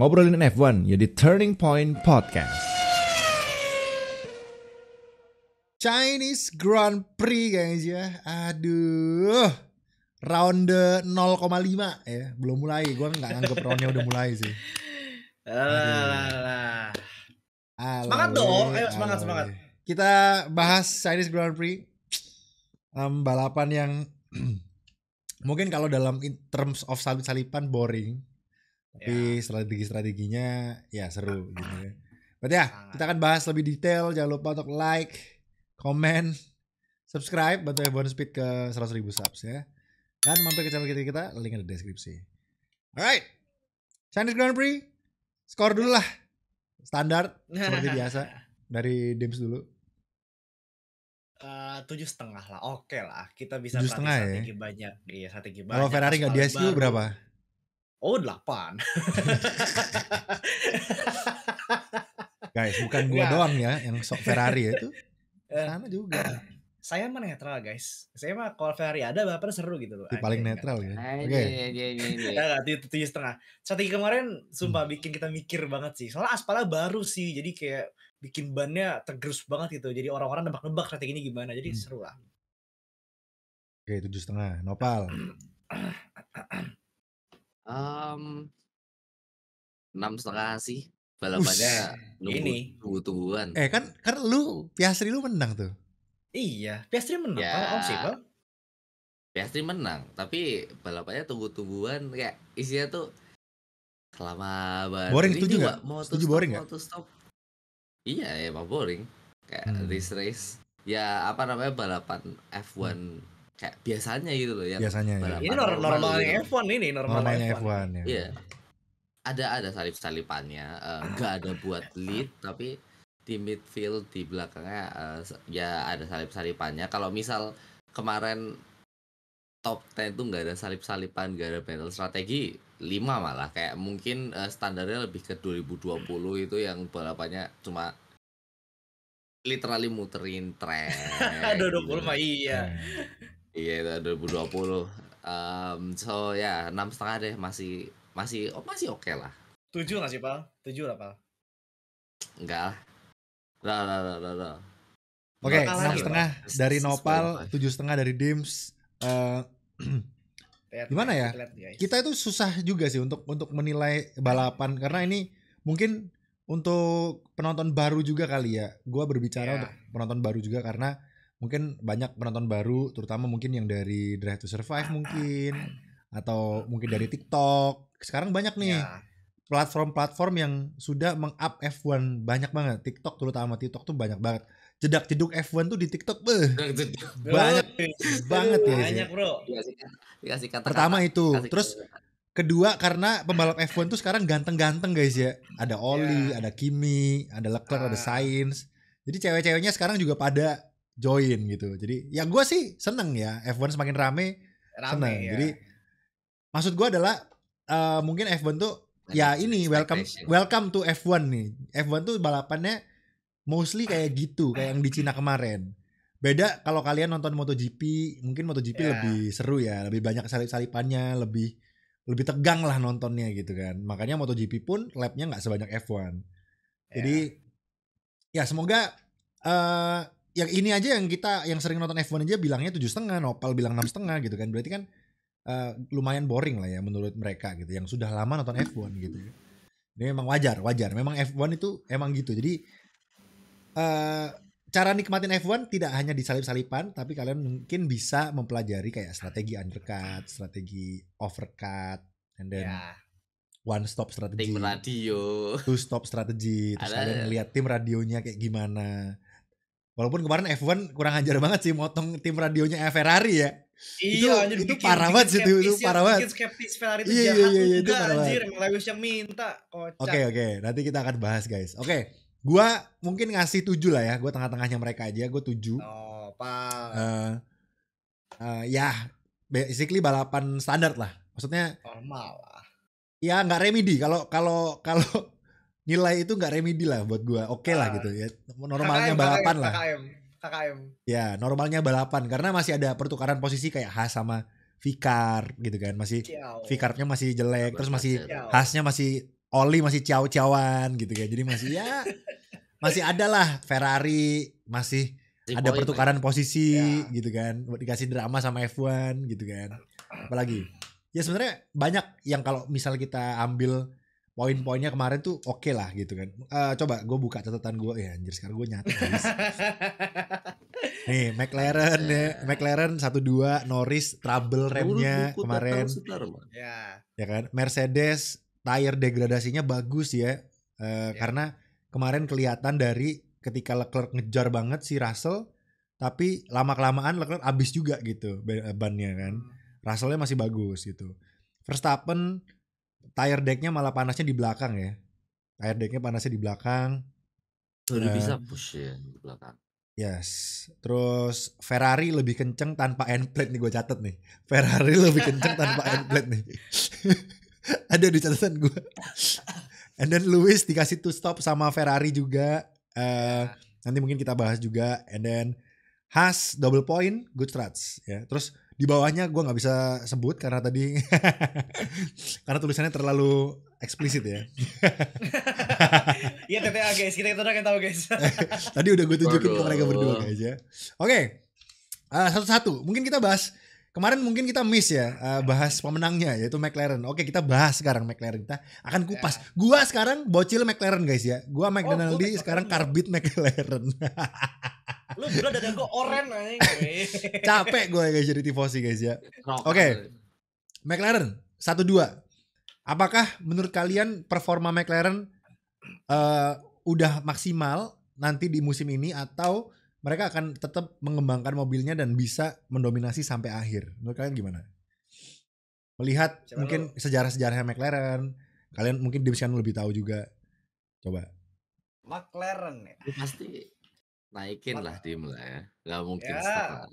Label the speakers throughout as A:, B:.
A: Ngobrolin F1 ya di Turning Point Podcast.
B: Chinese Grand Prix guys ya. Aduh. Ronde 0,5 ya. Belum mulai. Gue gak nganggep roundnya udah mulai sih.
C: Alah. Semangat dong. Ayo semangat.
B: Kita bahas Chinese Grand Prix. Balapan yang mungkin kalau dalam terms of salip-salipan boring. Tapi strategi-strateginya ya seru gitu ya. Berarti ya kita akan bahas lebih detail. Jangan lupa untuk like, komen, subscribe, bantu F1 Speed ke 100.000 subs ya. Dan mampir ke channel kita, link ada di deskripsi. Alright, Chinese Grand Prix, skor dulu lah. Standar, seperti biasa. Dari Dims dulu.
C: 7,5 lah, oke lah. Kita bisa
B: 7,5
C: strategi banyak. Iya, strategi banyak.
B: Kalau Ferrari gak di SU berapa?
C: Oh 8.
B: Guys, bukan gua doang ya yang sok Ferrari ya, itu sana juga.
C: Saya mah netral guys. Saya mah kalau Ferrari ada balapan seru gitu loh.
B: Paling netral ya.
C: Oke. Enggak 7,5. Strategi kemarin sumpah bikin kita mikir banget sih. Soalnya aspalnya baru sih. Jadi kayak bikin bannya tergerus banget gitu. Jadi orang-orang nebak-nebak strateginya gimana. Jadi seru lah.
B: Oke, 7,5. Nopal.
D: 6,5 sih. Balapannya tunggu-tungguan.
B: Kan lu Piastri lu menang tuh.
C: Iya, Piastri menang. Om sih, Bang.
D: Piastri menang, tapi balapannya tunggu-tungguan kayak isinya tuh lama banget.
B: Boring setuju enggak? Setuju boring enggak?
D: Iya, emang boring. Kayak race. Ya apa namanya balapan F1 kayak biasanya gitu loh ya.
B: Biasanya.
C: Ini normalnya F1 ini,
B: normalnya F1 ya.
D: Iya. Ada salip-salipannya, enggak ada buat lead tapi di midfield di belakangnya ya ada salip-salipannya. Kalau misal kemarin top 10 tuh nggak ada salip-salipan, nggak ada battle strategi, 5 malah kayak mungkin standarnya lebih ke 2020 itu yang balapannya cuma literally muterin track.
C: 2020 mah iya.
D: Iya itu 2020. So ya 6,5 deh masih oke lah.
C: 7 nggak sih Pal? 7 lah Pal.
D: Enggak lah.
B: Oke, 6,5 dari Nopal, 7,5 dari Dims. Gimana ya? Kita itu susah juga sih untuk menilai balapan karena ini mungkin untuk penonton baru juga kali ya. Gua berbicara untuk penonton baru juga karena mungkin banyak penonton baru, terutama mungkin yang dari Drive to Survive mungkin atau mungkin dari TikTok. Sekarang banyak nih platform-platform yang sudah meng-up F1 banyak banget. TikTok terutama, TikTok tuh banyak banget. Jedak-jeduk F1 tuh di TikTok banyak banget ya.
C: Banyak bro.
D: Dikasih kata-kata.
B: Pertama itu, terus kedua karena pembalap F1 tuh sekarang ganteng-ganteng guys ya. Ada Oli, ada Kimi, ada Leclerc, ada Sainz. Jadi cewek-ceweknya sekarang juga pada join gitu. Jadi ya gue sih seneng ya F1 semakin rame seneng. Ya. Jadi maksud gue adalah mungkin F1 tuh ya ini welcome to F1 nih. F1 tuh balapannya mostly kayak gitu, kayak yang di Cina kemarin. Beda kalau kalian nonton MotoGP, mungkin MotoGP lebih seru ya, lebih banyak salip-salipannya, lebih tegang lah nontonnya gitu kan. Makanya MotoGP pun lapnya nggak sebanyak F1. Jadi ya semoga yang ini aja yang sering nonton F1 aja bilangnya 7,5, Nopal bilang 6,5 gitu kan. Berarti kan lumayan boring lah ya menurut mereka gitu yang sudah lama nonton F1 gitu. Ini memang wajar. Memang F1 itu emang gitu. Jadi cara nikmatin F1 tidak hanya di salip-salipan, tapi kalian mungkin bisa mempelajari kayak strategi undercut, strategi overcut, and then one stop strategi,
D: tim radio,
B: two stop strategi. Terus kalian ngeliat tim radionya kayak gimana. Walaupun kemarin F1 kurang ajar banget sih motong tim radionya Ferrari ya.
C: Iya,
B: itu parah banget sih itu parah banget.
C: Bikin skeptis Ferrari itu
B: jahat
C: juga
B: itu parah
C: anjir, emang Lewis yang minta.
B: Oke, nanti kita akan bahas guys. Oke, gua mungkin ngasih 7 lah ya. Gua tengah-tengahnya mereka aja, gua 7.
C: Oh, Pal.
B: Ya, basically balapan standar lah. Maksudnya
C: normal lah.
B: Ya nggak remedi. Kalau nilai itu nggak remedi lah buat gua. Oke lah gitu ya. Normalnya balapan lah.
C: KKM.
B: Ya, normalnya balapan karena masih ada pertukaran posisi kayak Haas sama Vicar gitu kan. Masih Vicarnya masih jelek, terus masih Haasnya masih Oli masih ciao-ciawan gitu kan. Jadi masih ada lah Ferrari, masih ada pertukaran posisi gitu kan. Buat dikasih drama sama F1 gitu kan. Apalagi ya sebenarnya banyak yang kalau misal kita ambil poin-poinnya kemarin tuh oke lah gitu kan. Coba gue buka catatan gue ya anjir sekarang gue nyatet guys. Nih McLaren 1-2 Norris trouble remnya kemarin. Ya kan. Mercedes tire degradasinya bagus ya. Karena kemarin kelihatan dari ketika Leclerc ngejar banget si Russell, tapi lama-kelamaan Leclerc abis juga gitu bannya kan. Russellnya masih bagus gitu. Verstappen tire decknya malah panasnya di belakang ya. Tire decknya panasnya di belakang.
D: Baru bisa push ya di belakang.
B: Yes. Terus Ferrari lebih kenceng tanpa end plate nih gue catet nih. Ferrari lebih kenceng tanpa end plate nih. Ada di catatan gue. And then Lewis dikasih two stop sama Ferrari juga. Nanti mungkin kita bahas juga. And then Haas double point, good strats ya. Terus di bawahnya gue nggak bisa sebut karena tadi karena tulisannya terlalu eksplisit ya.
C: Iya TTA guys, kita udah tahu guys.
B: Tadi udah gue tunjukin ke mereka berdua guys ya. Oke, satu-satu. Mungkin kita bahas kemarin mungkin kita miss ya bahas pemenangnya yaitu McLaren. Oke, kita bahas sekarang McLaren. Kita akan kupas. Gua sekarang bocil McLaren guys ya. Gua McDonald's sekarang karbit McLaren.
C: Lu berdua dada gue oren anjing.
B: Capek gue guys jadi tifosi guys ya. Oke. McLaren 1-2. Apakah menurut kalian performa McLaren udah maksimal nanti di musim ini atau mereka akan tetap mengembangkan mobilnya dan bisa mendominasi sampai akhir? Menurut kalian gimana? Melihat mungkin sejarah-sejarahnya McLaren, kalian mungkin Dims kan lebih tahu juga. Coba.
C: McLaren ya.
D: Pasti naikin lah tim lah ya, nggak mungkin
C: ya,
D: stuck.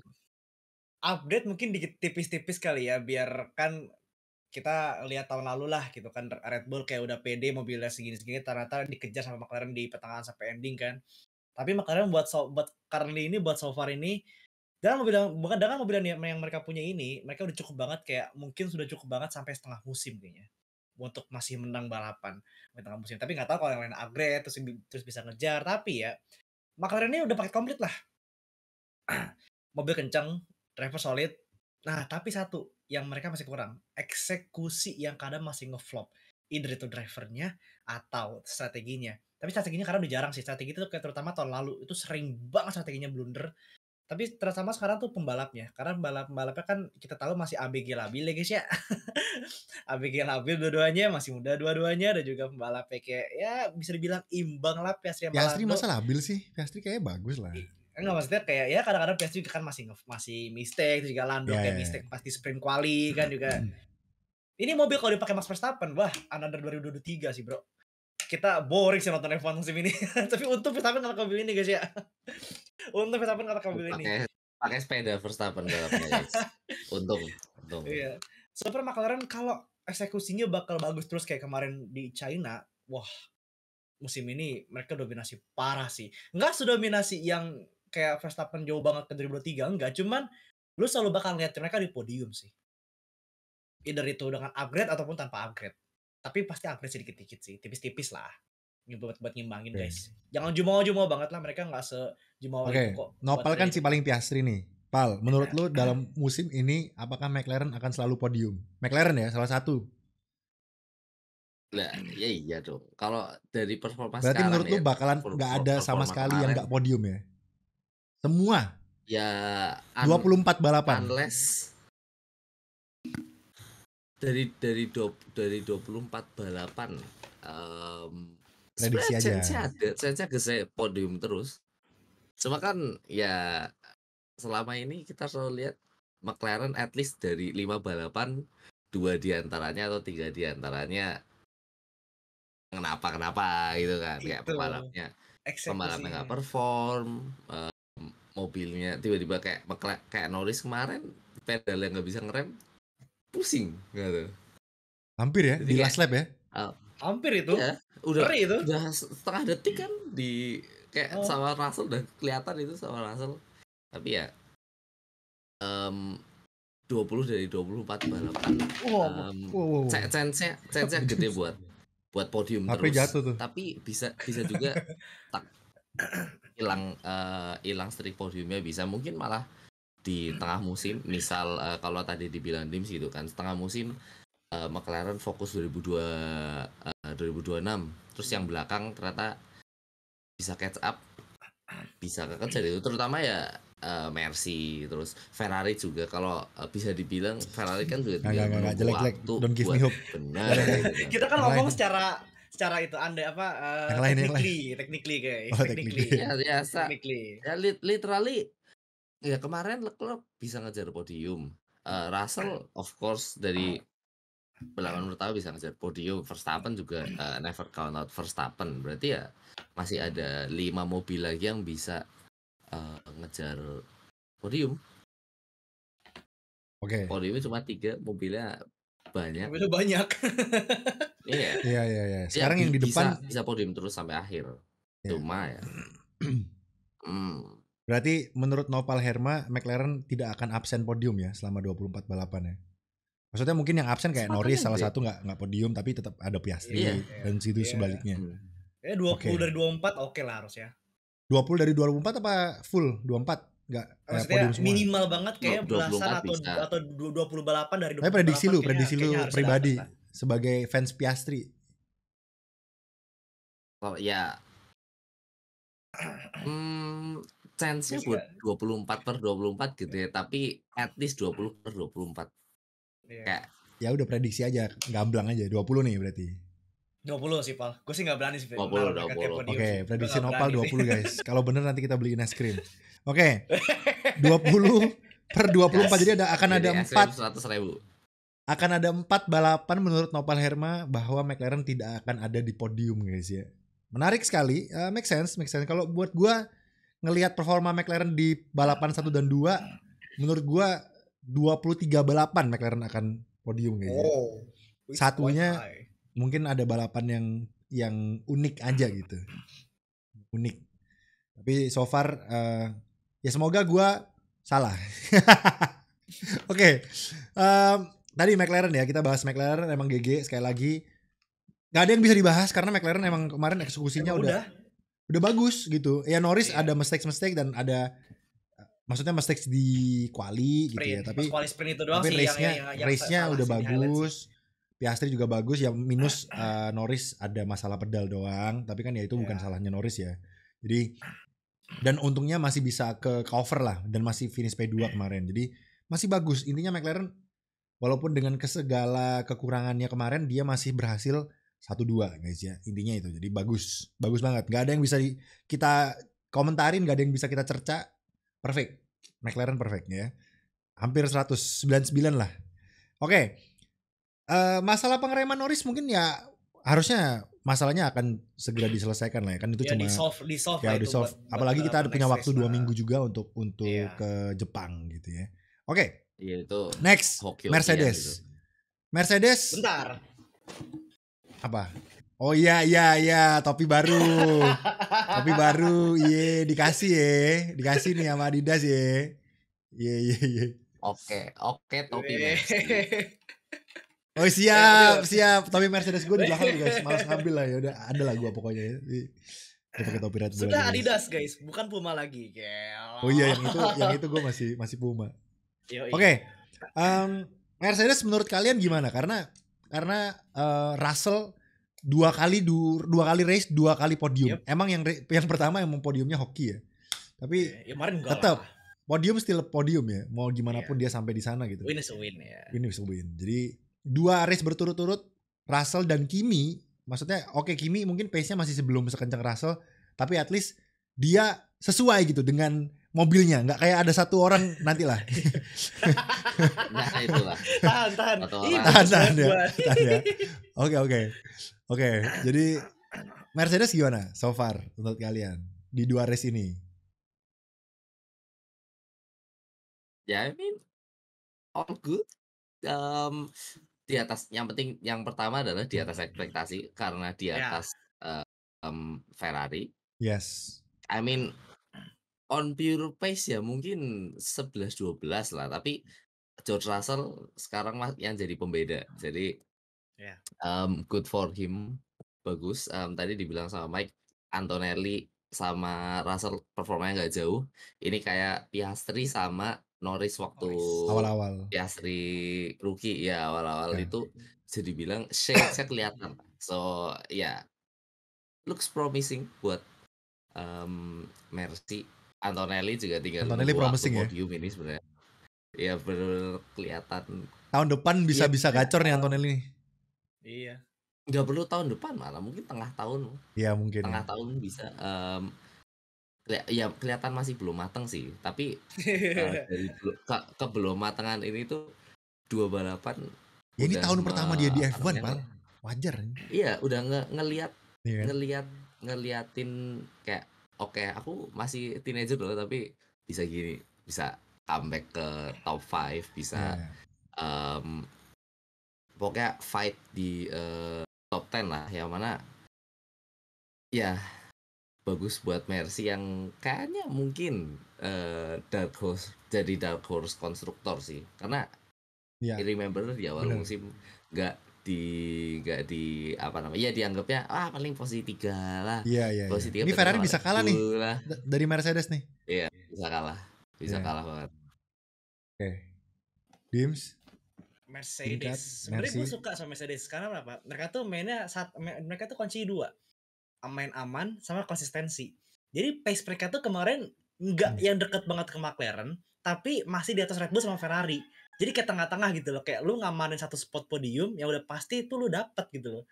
C: Update mungkin dikit tipis-tipis kali ya, biar kan kita lihat tahun lalu lah gitu kan, Red Bull kayak udah pede mobilnya segini-segini, ternyata dikejar sama McLaren di pertengahan sampai ending kan. Tapi McLaren buat currently ini, buat so far ini, dengan mobil yang mereka punya ini, mereka udah cukup banget, kayak mungkin sudah cukup banget sampai setengah musim kayaknya untuk masih menang balapan di tengah musim. Tapi nggak tahu kalau yang lain upgrade terus bisa ngejar, tapi ya McLaren ini udah paket komplit lah. Mobil kencang, driver solid. Nah, tapi satu yang mereka masih kurang, eksekusi yang kadang masih ngeflop. Either itu drivernya atau strateginya. Tapi strateginya karena udah jarang sih. Strategi itu kayak terutama tahun lalu itu sering banget strateginya blunder. Tapi terutama sekarang tuh pembalapnya. Karena pembalapnya kan kita tahu masih ABG labil ya guys ya. ABG labil dua-duanya, masih muda dua-duanya, dan juga pembalapnya kayak ya bisa dibilang imbang lah. Piastri
B: masa labil sih? Piastri kayaknya bagus lah.
C: Enggak, maksudnya kayak ya kadang-kadang Piastri kan masih mistake, terus juga Lando kayak mistake pasti sprint quali kan juga. Ini mobil kalau dipakai Max Verstappen, wah another 2023 sih bro. Kita boring sih nonton F1 musim ini. Tapi untung Verstappen nggak mobil ini guys ya. Untung Verstappen nggak mobil ini.
D: Pakai sepeda Verstappen balapnya guys. Untung.
C: Iya. Super McLaren kalau eksekusinya bakal bagus terus kayak kemarin di China, wah musim ini mereka dominasi parah sih. Nggak sedominasi yang kayak Verstappen jauh banget ke 2023, enggak. Cuman lu selalu bakal lihat mereka di podium sih. Either itu dengan upgrade ataupun tanpa upgrade. Tapi pasti upgrade sedikit-dikit sih, tipis-tipis lah. Buat ngimbangin guys. Jangan jumawa-jumawa banget lah, mereka nggak sejumawa itu kok.
B: Nopal kan si paling Piastri nih. Pal, menurut lu dalam musim ini apakah McLaren akan selalu podium? McLaren ya, salah satu.
D: Lah, ya iya dong. Kalau dari performa
B: berarti
D: sekarang
B: menurut lu bakalan nggak ada sama sekali yang nggak podium ya? Semua?
D: Ya
B: 24 balapan.
D: Unless dari 24 balapan
B: prediksi aja.
D: Chance saya podium terus. Cuma kan ya selama ini kita selalu lihat McLaren at least dari 5 balapan 2 diantaranya atau 3 diantaranya kenapa gitu kan, kayak pembalapnya nggak perform, mobilnya tiba-tiba kayak Norris kemarin pedalnya nggak bisa ngerem, pusing gitu.
B: Hampir ya. Jadi di last lap ya.
C: Hampir itu.
D: Ya, udah setengah detik kan di kayak sama Russell, udah kelihatan itu sama Russell. Tapi ya 20 dari 24 balapan chance-nya gede buat buat podium
B: Tapi
D: terus,
B: jatuh tuh.
D: tapi bisa juga tak hilang streak podiumnya, bisa mungkin malah di tengah musim, misal kalau tadi dibilang Dims gitu kan, setengah musim McLaren fokus 2026, terus yang belakang ternyata bisa catch up, bisa kekejar itu, terutama ya Mercy, terus Ferrari juga. Kalau bisa dibilang Ferrari kan juga tinggal
B: Nggak,
D: menunggu
B: jelek.
D: waktu
B: Don't give me
D: buat
B: hope.
D: benar
B: Jangan.
D: gitu kan.
C: Kita kan
B: Yang
C: ngomong
B: lain.
C: secara itu andai apa
B: Yang lain.
C: technically guys.
B: Oh,
C: technically.
B: technically.
D: Ya literally ya kemarin Leclerc bisa ngejar podium. Russell of course dari belakang pertama bisa ngejar podium. Verstappen juga never count out Verstappen. Berarti ya masih ada 5 mobil lagi yang bisa ngejar podium.
B: Oke.
D: Podiumnya cuma 3, mobilnya banyak.
C: Mobilnya banyak.
B: Iya.
D: Ya,
B: Sekarang yang di depan
D: bisa podium terus sampai akhir.
B: Ya.
D: Cuma ya.
B: Berarti menurut Nopal Herma, McLaren tidak akan absen podium ya selama 24 balapan ya. Maksudnya mungkin yang absen kayak Norris salah satu nggak podium tapi tetap ada Piastri dan situ sebaliknya.
C: 20 dari 24 oke lah harus ya.
B: 20 dari 24 apa full 24? Enggak
C: maksudnya
B: semua.
C: Minimal banget kayak
D: 24
C: belasan
D: bisa.
C: atau 20 balapan dari 20
B: Tapi prediksi lu
C: kayaknya
B: pribadi
C: harus
B: sebagai fans Piastri.
D: Oh ya. Chance-nya buat 24/24 gitu ya, tapi at least 20/24. Kayak
B: ya udah prediksi aja, gamblang aja 20 nih berarti.
C: 20 sih, Pal. Gue sih enggak berani sih.
D: 20.
B: Oke, prediksi Nopal 20 guys. Kalau bener nanti kita beliin es krim. Oke. 20/24 jadi akan ada 4
D: 100.000.
B: Akan ada 4 balapan menurut Nopal Herma bahwa McLaren tidak akan ada di podium guys ya. Menarik sekali, make sense. Kalau buat gua ngelihat performa McLaren di balapan 1 dan 2, menurut gua 23 balapan McLaren akan podium guys. Satunya mungkin ada balapan yang unik aja gitu. Unik. Tapi so far ya semoga gua salah. Oke. Tadi McLaren ya, kita bahas McLaren emang GG sekali lagi. Gak ada yang bisa dibahas karena McLaren emang kemarin eksekusinya udah bagus gitu. Ya Norris ada mistakes dan ada maksudnya mistakes di quali gitu ya, tapi
C: sprint itu doang
B: tapi
C: sih
B: race-nya udah bagus. Piastri juga bagus, yang minus Norris ada masalah pedal doang, tapi kan ya itu bukan salahnya Norris ya. Jadi dan untungnya masih bisa ke cover lah dan masih finish P2 kemarin. Jadi masih bagus. Intinya McLaren walaupun dengan segala kekurangannya kemarin dia masih berhasil 1-2 guys ya. Intinya itu. Jadi bagus banget. Gak ada yang bisa kita komentarin, gak ada yang bisa kita cerca. Perfect. McLaren perfect ya. Hampir 199 lah. Oke. Masalah pengereman Norris mungkin ya harusnya masalahnya akan segera diselesaikan lah ya. Kan itu cuma di solve. Apalagi kita ada punya waktu 2 minggu juga untuk ke Jepang gitu ya. Oke.
D: Iya itu.
B: Next, Mercedes.
D: Gitu.
B: Mercedes.
C: Bentar.
B: Apa? Oh iya, topi baru. Iya, dikasih nih sama Adidas ya. Iya.
D: Oke, topi Mercy.
B: Oh siap. Topi Mercedes gue di belakang guys, malas ngambil lah ya udah ada lah gue pokoknya ya. Gue pakai topi Red Bull.
C: Sudah Adidas guys, bukan Puma lagi.
B: Oh iya, yang itu gue masih Puma. Oke. Mercedes menurut kalian gimana? Karena Russell 2 kali race 2 kali podium. Emang yang pertama emang podiumnya hoki ya. Tapi tetap podium still podium ya. Mau gimana pun dia sampai di sana gitu.
C: Win is a win ya.
B: Win is a win. Jadi 2 race berturut-turut Russell dan Kimi. Maksudnya Kimi mungkin pace-nya masih sebelum sekencang Russell, tapi at least dia sesuai gitu dengan mobilnya, nggak kayak ada satu orang nantilah.
D: Nah itulah.
B: Tahan ya. Oke. Jadi Mercedes gimana so far menurut kalian di 2 race ini?
D: Ya, I mean all good. Di atas, yang penting yang pertama adalah di atas ekspektasi karena di atas Ferrari.
B: Yes.
D: I mean on pure pace ya mungkin 11-12 lah, tapi George Russell sekarang yang jadi pembeda. Jadi good for him. bagus. Tadi dibilang sama Mike, Antonelli sama Russell performanya nggak jauh. Ini kayak Piastri sama Norris waktu
B: Awal-awal.
D: Piastri rookie ya, awal-awal
B: Ya.
D: itu bisa dibilang shades-nya kelihatan. So ya, looks promising buat Mercy. Antonelli juga tinggal
B: Antonelli
D: nunggu waktu
B: promising ya.
D: podium ini sebenarnya. Ya benar kelihatan.
B: Tahun depan bisa gacor nih Antonelli nih.
C: Iya.
D: Nggak perlu tahun depan, malah mungkin tengah tahun.
B: Iya mungkin.
D: Tengah tahun bisa. Ya kelihatan masih belum matang sih, tapi dari belum matangan ini tuh 2 balapan
B: Ya, ini
D: udah
B: tahun pertama dia di F1,
D: namanya,
B: Pal. Wajar nih.
D: Iya, udah ngelihat
B: Iya kan?
D: ngeliatin kayak oke, aku masih teenager loh, tapi bisa gini, bisa comeback ke top 5, bisa
B: Iya.
D: pokoknya fight di top 10 lah, yang mana ya bagus buat Mercy yang kayaknya mungkin dark horse, jadi dark horse konstruktor sih, karena
B: Iya.
D: remember di awal
B: Bener.
D: musim nggak di apa namanya, ya dianggapnya paling posisi 3 lah.
B: Iya.
D: Posisi 3
B: Ini Ferrari bisa kalah nih
D: lah.
B: dari Mercedes nih.
D: Iya, bisa
B: Iya.
D: kalah banget.
B: Oke. Dims.
C: Mercedes. Sebenarnya gue suka sama Mercedes karena apa? Mereka tuh mainnya mereka tuh kunci 2. Main aman sama konsistensi. Jadi pace mereka tuh kemarin nggak yang deket banget ke McLaren, tapi masih di atas Red Bull sama Ferrari. Jadi kayak tengah-tengah gitu loh, kayak lu ngamanin satu spot podium yang udah pasti itu lu dapet gitu loh.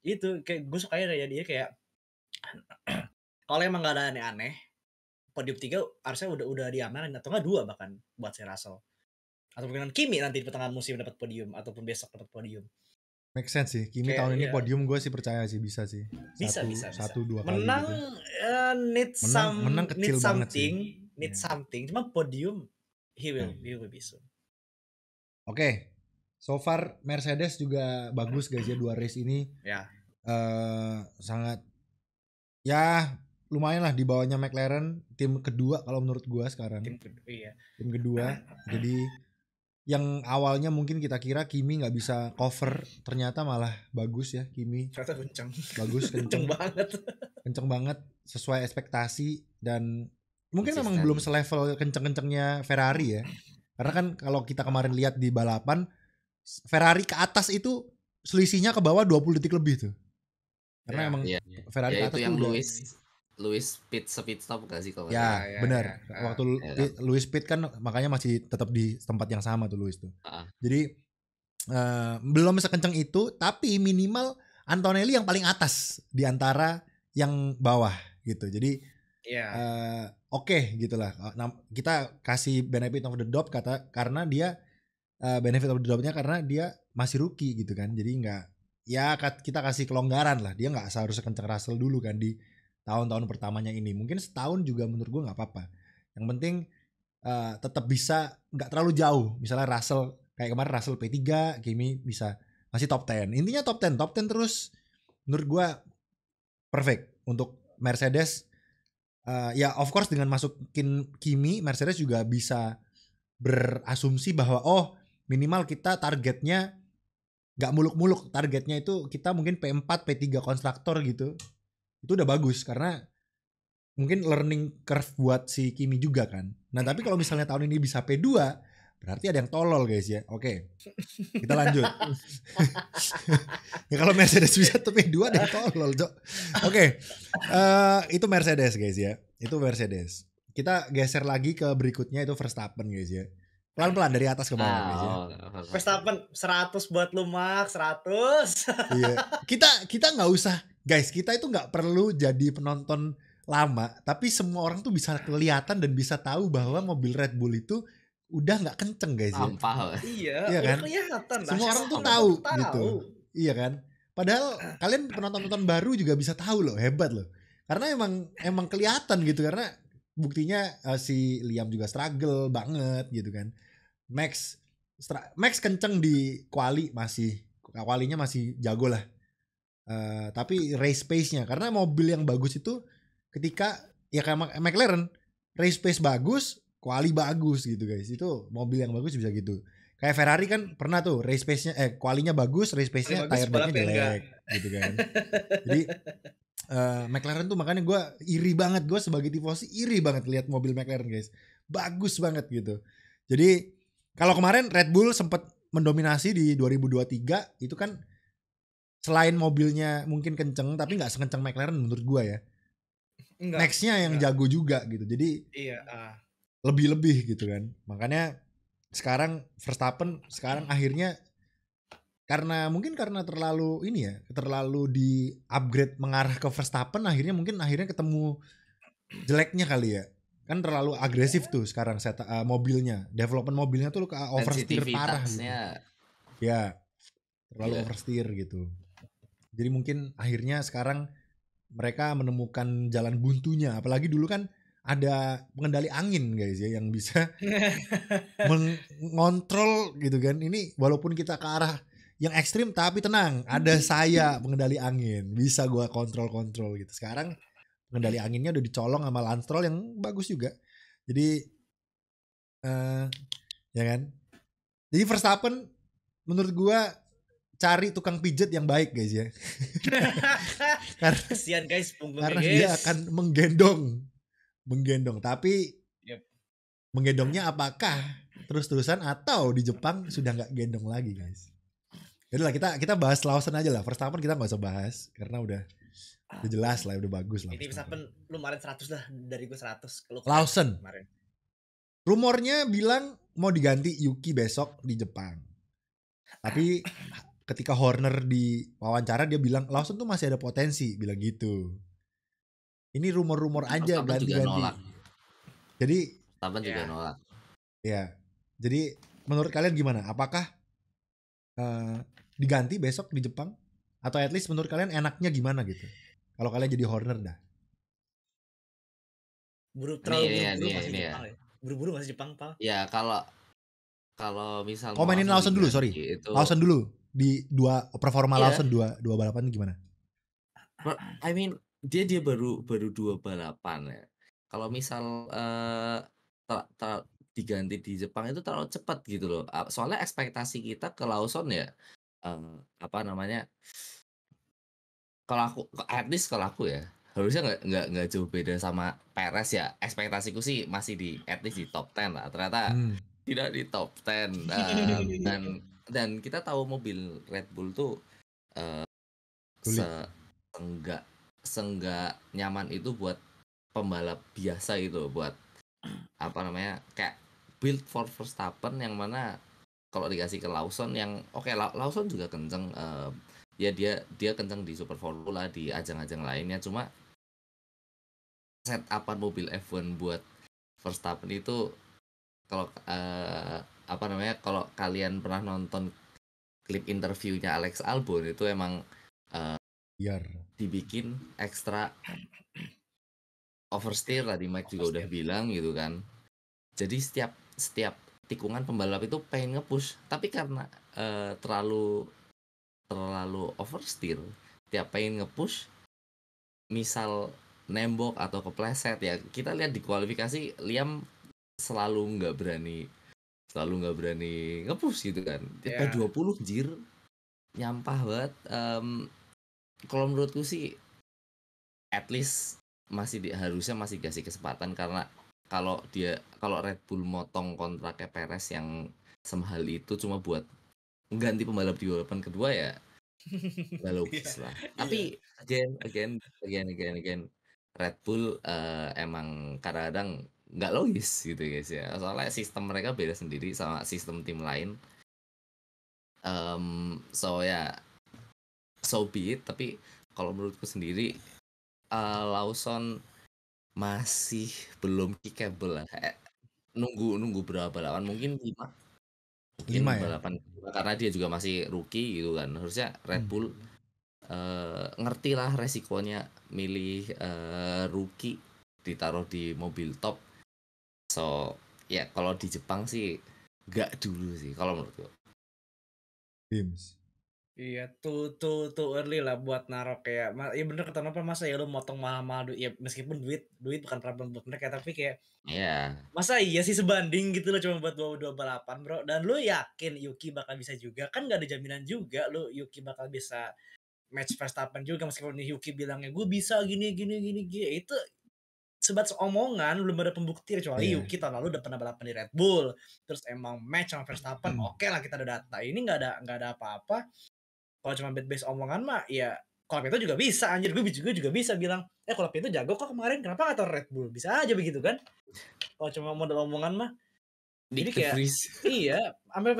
C: Itu kayak gue sukanya ya dia kayak kalau emang gak ada aneh-aneh, podium 3 harusnya udah diamanin atau enggak 2 bahkan buat si Russell. Atau mungkin Kimi nanti di pertengahan musim dapat podium ataupun besok dapat podium.
B: Make sense sih. Kimi tahun ini podium gue sih percaya sih bisa sih.
C: Bisa.
B: 1-2 kali
C: menang
B: gitu. Menang kecil banget sih.
C: Need something. Cuma podium he will be soon.
B: Oke. So far Mercedes juga bagus guys ya 2 race ini.
C: Ya.
B: Sangat ya lumayan lah di bawahnya McLaren, tim kedua kalau menurut gua sekarang. Tim kedua. Jadi yang awalnya mungkin kita kira Kimi nggak bisa cover, ternyata malah bagus ya Kimi.
C: Ternyata kenceng.
B: Bagus, kenceng banget. Kenceng banget sesuai ekspektasi dan mungkin memang belum selevel kenceng-kencengnya Ferrari ya. Karena kan kalau kita kemarin lihat di balapan Ferrari ke atas itu selisihnya ke bawah 20 detik lebih tuh. Karena emang Ferrari ke atas
D: itu yang
B: tuh
D: Lewis speed stop gak sih kalau
B: benar. Waktu Lewis speed kan makanya masih tetap di tempat yang sama tuh Lewis tuh. Jadi belum sekenceng itu, tapi minimal Antonelli yang paling atas di antara yang bawah gitu. Jadi oke gitulah. Kita kasih benefit of the doubt karena dia benefit of the doubt-nya karena dia masih rookie gitu kan. Jadi kita kasih kelonggaran lah. Dia nggak seharusnya kenceng Russell dulu kan di tahun-tahun pertamanya ini. Mungkin setahun juga menurut gue nggak apa-apa. Yang penting tetap bisa nggak terlalu jauh. Misalnya Russell kayak kemarin Russell P3, Kimi bisa masih top 10. Intinya top 10 terus. Menurut gue perfect untuk Mercedes. Ya of course dengan masukin Kimi, Mercedes juga bisa berasumsi bahwa minimal kita targetnya nggak muluk-muluk. Targetnya itu kita mungkin P4, P3 konstruktor gitu. Itu udah bagus karena mungkin learning curve buat si Kimi juga kan. Nah tapi kalau misalnya tahun ini bisa P2 berarti ada yang tolol guys ya. Oke, kita lanjut. Ya kalau Mercedes bisa tuh P2 ada yang tolol Cok. Oke, itu Mercedes guys ya. Itu Mercedes. Kita geser lagi ke berikutnya itu Verstappen guys ya. Pelan-pelan dari atas ke bawah guys ya.
C: Verstappen 100 buat lu Max, 100.
B: Iya. Kita nggak usah guys, kita itu nggak perlu jadi penonton lama, tapi semua orang tuh bisa kelihatan dan bisa tahu bahwa mobil Red Bull itu udah nggak kenceng guys ya.
D: Sampah.
C: Iya kan? Kelihatan.
B: Semua orang tuh tahu gitu. Iya kan? Padahal kalian penonton baru juga bisa tahu loh, hebat loh. Karena emang kelihatan gitu, karena buktinya si Liam juga struggle banget gitu kan. Max kenceng di kualinya masih jago lah. Tapi race pace-nya, karena mobil yang bagus itu ketika ya kayak McLaren race pace bagus, kuali bagus gitu guys. Itu mobil yang bagus bisa gitu. Kayak Ferrari kan pernah tuh race pace-nya kualinya bagus, race pace-nya tire decknya jelek. gitu kan. Jadi McLaren tuh makanya gue iri banget, gue sebagai tifosi iri banget lihat mobil McLaren guys, bagus banget gitu. Jadi kalau kemarin Red Bull sempat mendominasi di 2023 itu kan, selain mobilnya mungkin kenceng tapi nggak sekenceng McLaren menurut gue ya. Nextnya yang jago juga gitu, jadi lebih gitu kan. Makanya sekarang Verstappen sekarang akhirnya karena terlalu ini ya, terlalu di upgrade mengarah ke Verstappen, akhirnya ketemu jeleknya kali ya. Kan terlalu agresif tuh sekarang mobilnya, development mobilnya tuh ke oversteer parah gitu. Ya, terlalu oversteer gitu. Jadi mungkin akhirnya sekarang mereka menemukan jalan buntunya. Apalagi dulu kan ada pengendali angin guys ya yang bisa mengontrol gitu kan. Ini walaupun kita ke arah yang ekstrim tapi tenang, ada saya pengendali angin, bisa gua kontrol gitu. Sekarang pengendali anginnya udah dicolong sama Lance Stroll yang bagus juga. Jadi ya kan. Jadi Verstappen menurut gua cari tukang pijet yang baik guys ya. Karena
C: kasihan guys punggungnya
B: karena
C: guys.
B: dia akan menggendong tapi menggendongnya apakah terus-terusan atau di Jepang sudah nggak gendong lagi guys. Yaudah lah kita bahas Lawson aja lah. Verstappen kita nggak usah bahas karena udah jelas lah, udah bagus lah.
C: Ini Verstappen lu kemarin 100 lah, dari gue 100.
B: Lawson
C: kemarin.
B: Rumornya bilang mau diganti Yuki besok di Jepang. Tapi ketika Horner di wawancara dia bilang Lawson tuh masih ada potensi, bilang gitu. Ini rumor-rumor aja ganti-ganti. Jadi
D: Verstappen juga nolak.
B: Ya. Jadi menurut kalian gimana? Apakah diganti besok di Jepang? Atau at least menurut kalian enaknya gimana gitu? Kalau kalian jadi Horner dah.
C: Buru-buru masih Jepang, Pak.
D: Ya kalau misal
B: mainin Lawson dulu, sorry. Lawson dulu di performa Lawson dua balapan gimana?
D: I mean dia baru 2 balapan ya. Kalau misal diganti di Jepang itu terlalu cepat gitu loh. Soalnya ekspektasi kita ke Lawson ya kalau aku ya harusnya nggak jauh beda sama Perez ya. Ekspektasiku sih masih di at least di top 10 lah. Ternyata tidak di top 10 dan kita tahu mobil Red Bull tuh seenggak nyaman itu buat pembalap biasa gitu, buat kayak build for Verstappen yang mana kalau dikasih ke Lawson yang Lawson juga kenceng, ya dia kenceng di Super Formula di ajang-ajang lainnya, cuma setupan mobil F1 buat Verstappen itu kalau kalau kalian pernah nonton klip interviewnya Alex Albon itu emang dibikin ekstra oversteer tadi Mike juga udah bilang gitu kan. Jadi setiap tikungan pembalap itu pengen nge-push, tapi karena terlalu oversteer, tiap pengen nge-push misal nembok atau kepleset ya, kita lihat di kualifikasi Liam selalu nggak berani nge-push gitu kan. P20 jir nyampah banget. Kalau menurutku sih at least harusnya masih kasih kesempatan, karena kalau Red Bull motong kontraknya Perez yang semahal itu cuma buat mengganti pembalap di balapan kedua ya nggak logis lah. Tapi again Red Bull emang kadang-kadang nggak logis gitu guys ya, soalnya sistem mereka beda sendiri sama sistem tim lain. So be it. Tapi kalau menurutku sendiri Lawson masih belum kickable lah. Nunggu berapa balapan, mungkin 5 ya? Balapan, karena dia juga masih rookie gitu kan. Harusnya Red Bull ngerti lah resikonya milih rookie ditaruh di mobil top. So ya kalau di Jepang sih gak dulu sih kalau menurutku.
C: Iya, too early lah buat naruh kayak, ya bener kata Nopal, masa ya lu motong mahal-mahal duit, ya meskipun duit bukan problem buat mereka, tapi kayak masa iya sih sebanding gitu loh cuma buat 2 balapan bro. Dan lu yakin Yuki bakal bisa juga? Kan gak ada jaminan juga lu Yuki bakal bisa match Verstappen juga, meskipun Yuki bilangnya gue bisa gini, itu sebatas omongan, belum ada pembuktian. Kecuali Yuki tahun lalu udah pernah balapan di Red Bull, terus emang match sama Verstappen, oke lah kita ada data. Ini nggak ada apa-apa. Kalau cuma based omongan mah ya kalau itu juga bisa, anjir. Gue juga bisa bilang, kalau itu jago kok kemarin, kenapa nggak tahu Red Bull? Bisa aja begitu kan. Kalau cuma modal omongan mah. Jadi kayak iya, sampai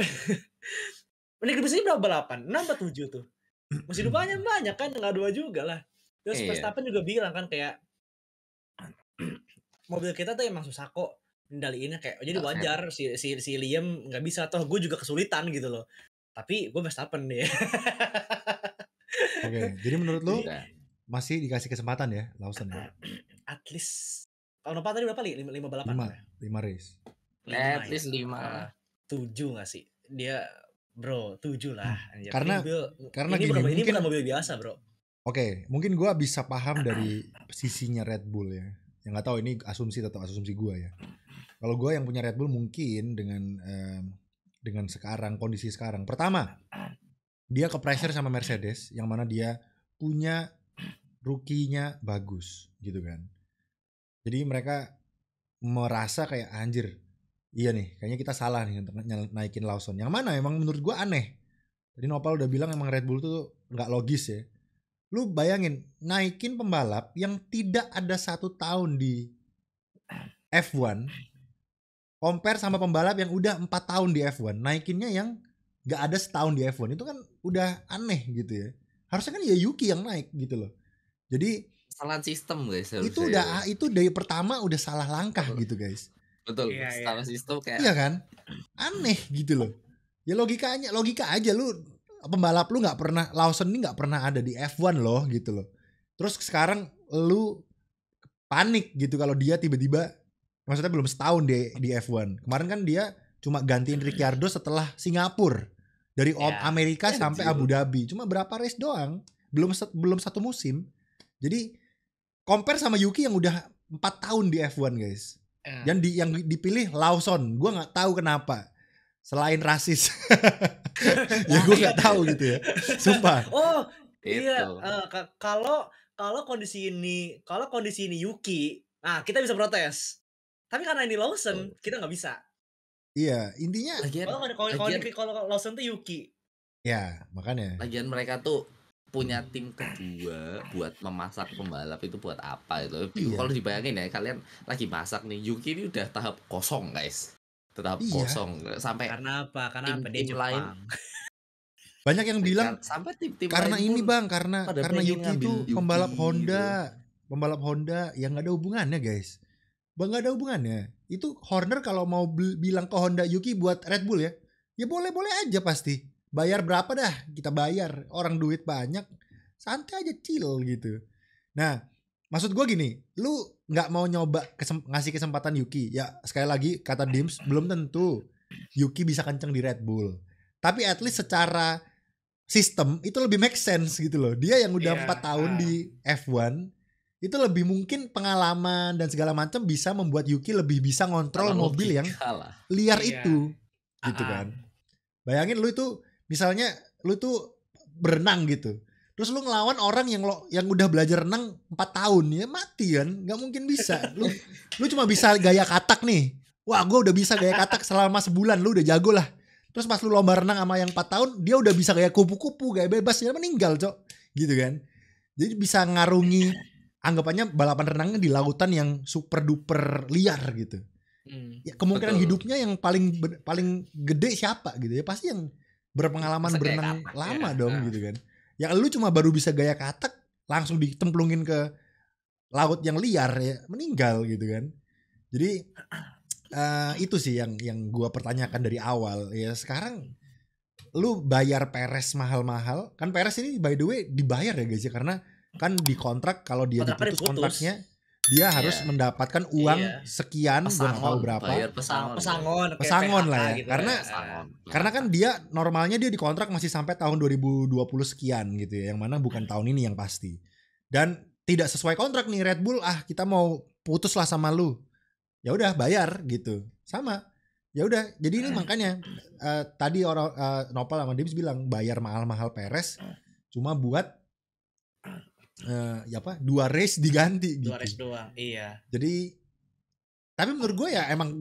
C: Nick De Vries ini berapa balapan? 6 atau 7 tuh. Masih banyak kan, enggak 2 juga lah. Terus Verstappen juga bilang kan kayak mobil kita tuh emang susah kok kendaliinnya, kayak jadi wajar si Liam nggak bisa, toh gue juga kesulitan gitu loh. Tapi gue Verstappen deh.
B: Oke, jadi menurut lu masih dikasih kesempatan ya Lawson ya?
C: At least tahun depan tadi berapa? 5 balapan?
B: 5 race.
D: At least 5.
C: 7 nggak sih? Dia bro 7 lah.
B: Karena
C: ini bukan mobil biasa bro.
B: Oke, mungkin gue bisa paham dari sisinya Red Bull ya. Yang nggak tahu ini asumsi gue ya. Kalau gue yang punya Red Bull mungkin dengan sekarang kondisi sekarang. Pertama, dia ke pressure sama Mercedes, yang mana dia punya rookie-nya bagus gitu kan. Jadi mereka merasa kayak anjir, iya nih, kayaknya kita salah nih untuk naikin Lawson. Yang mana emang menurut gue aneh. Tadi Nopal udah bilang emang Red Bull tuh nggak logis ya. Lu bayangin naikin pembalap yang tidak ada 1 tahun di F1, compare sama pembalap yang udah 4 tahun di F1, naikinnya yang nggak ada setahun di F1, itu kan udah aneh gitu ya. Harusnya kan ya Yuki yang naik gitu loh. Jadi
D: kesalahan sistem guys.
B: Itu dari pertama udah salah langkah gitu guys.
D: Betul. Salah sistem kayak.
B: Iya kan? Aneh gitu loh. Ya logika aja lu pembalap lu nggak pernah, Lawson ini nggak pernah ada di F1 loh gitu loh. Terus sekarang lu panik gitu kalau dia tiba-tiba, maksudnya belum setahun di F1. Kemarin kan dia cuma gantiin Ricciardo setelah Singapura. Dari Amerika sampai Abu Dhabi. Cuma berapa race doang. Belum 1 musim. Jadi compare sama Yuki yang udah 4 tahun di F1 guys. Dan yang dipilih Lawson. Gue gak tahu kenapa. Selain rasis. Ya gue gak tahu gitu ya. Sumpah.
C: Oh iya. Kalau kondisi ini Yuki, nah kita bisa protes. Tapi karena ini Lawson, kita gak bisa.
B: Iya, intinya
C: kalau Lawson tuh Yuki.
B: Ya, makanya.
D: Lagian mereka tuh punya tim kedua buat memasak pembalap itu buat apa itu. Iya. Kalau dibayangin ya, kalian lagi masak nih, Yuki ini udah tahap kosong guys. Tahap kosong sampai
C: karena apa? Dia
D: tim lain.
B: Banyak yang bilang
D: sampai tim
B: karena ini Bang, karena Yuki itu pembalap Honda.
D: Gitu.
B: Pembalap Honda yang gak ada hubungannya guys. Bang, gak ada hubungannya. Itu Horner kalau mau bilang ke Honda Yuki buat Red Bull ya boleh-boleh aja pasti. Bayar berapa dah, kita bayar. Orang duit banyak, santai aja, chill gitu. Nah, maksud gue gini, lu gak mau nyoba ngasih kesempatan Yuki. Ya sekali lagi kata Dims, belum tentu Yuki bisa kenceng di Red Bull. Tapi at least secara sistem itu lebih make sense gitu loh. Dia yang udah 4 tahun di F1, itu lebih mungkin pengalaman dan segala macam bisa membuat Yuki lebih bisa ngontrol mobil yang liar itu gitu kan. Bayangin lu itu misalnya lu tuh berenang gitu, terus lu ngelawan orang yang udah belajar renang 4 tahun, ya mati kan, nggak mungkin bisa. Lu cuma bisa gaya katak nih, wah gue udah bisa gaya katak selama sebulan, lu udah jago lah. Terus pas lu lomba renang sama yang 4 tahun, dia udah bisa gaya kupu-kupu, gaya bebas, dia meninggal cok gitu kan. Jadi bisa ngarungi, anggapannya balapan renangnya di lautan yang super duper liar gitu. Ya, kemungkinan hidupnya yang paling gede siapa gitu ya, pasti yang berpengalaman berenang lama dong gitu kan. Yang lu cuma baru bisa gaya katak, langsung ditemplungin ke laut yang liar ya meninggal gitu kan. Jadi itu sih yang gua pertanyakan dari awal ya. Sekarang lu bayar Perez mahal-mahal, kan Perez ini by the way dibayar ya guys ya, karena kan di kontrak kalau dia diputus kontraknya dia harus mendapatkan uang sekian, gue gak tahu berapa, pesangon lah ya gitu, karena kan dia normalnya dia dikontrak masih sampai tahun 2020 sekian gitu ya, yang mana bukan tahun ini yang pasti, dan tidak sesuai kontrak nih Red Bull, kita mau putus lah sama lu, ya udah bayar gitu sama, ya udah. Jadi ini makanya tadi orang Nopal sama Dims bilang bayar mahal-mahal Perez cuma buat 2 race diganti gitu.
C: 2 race doang. Iya.
B: Jadi tapi menurut gue ya emang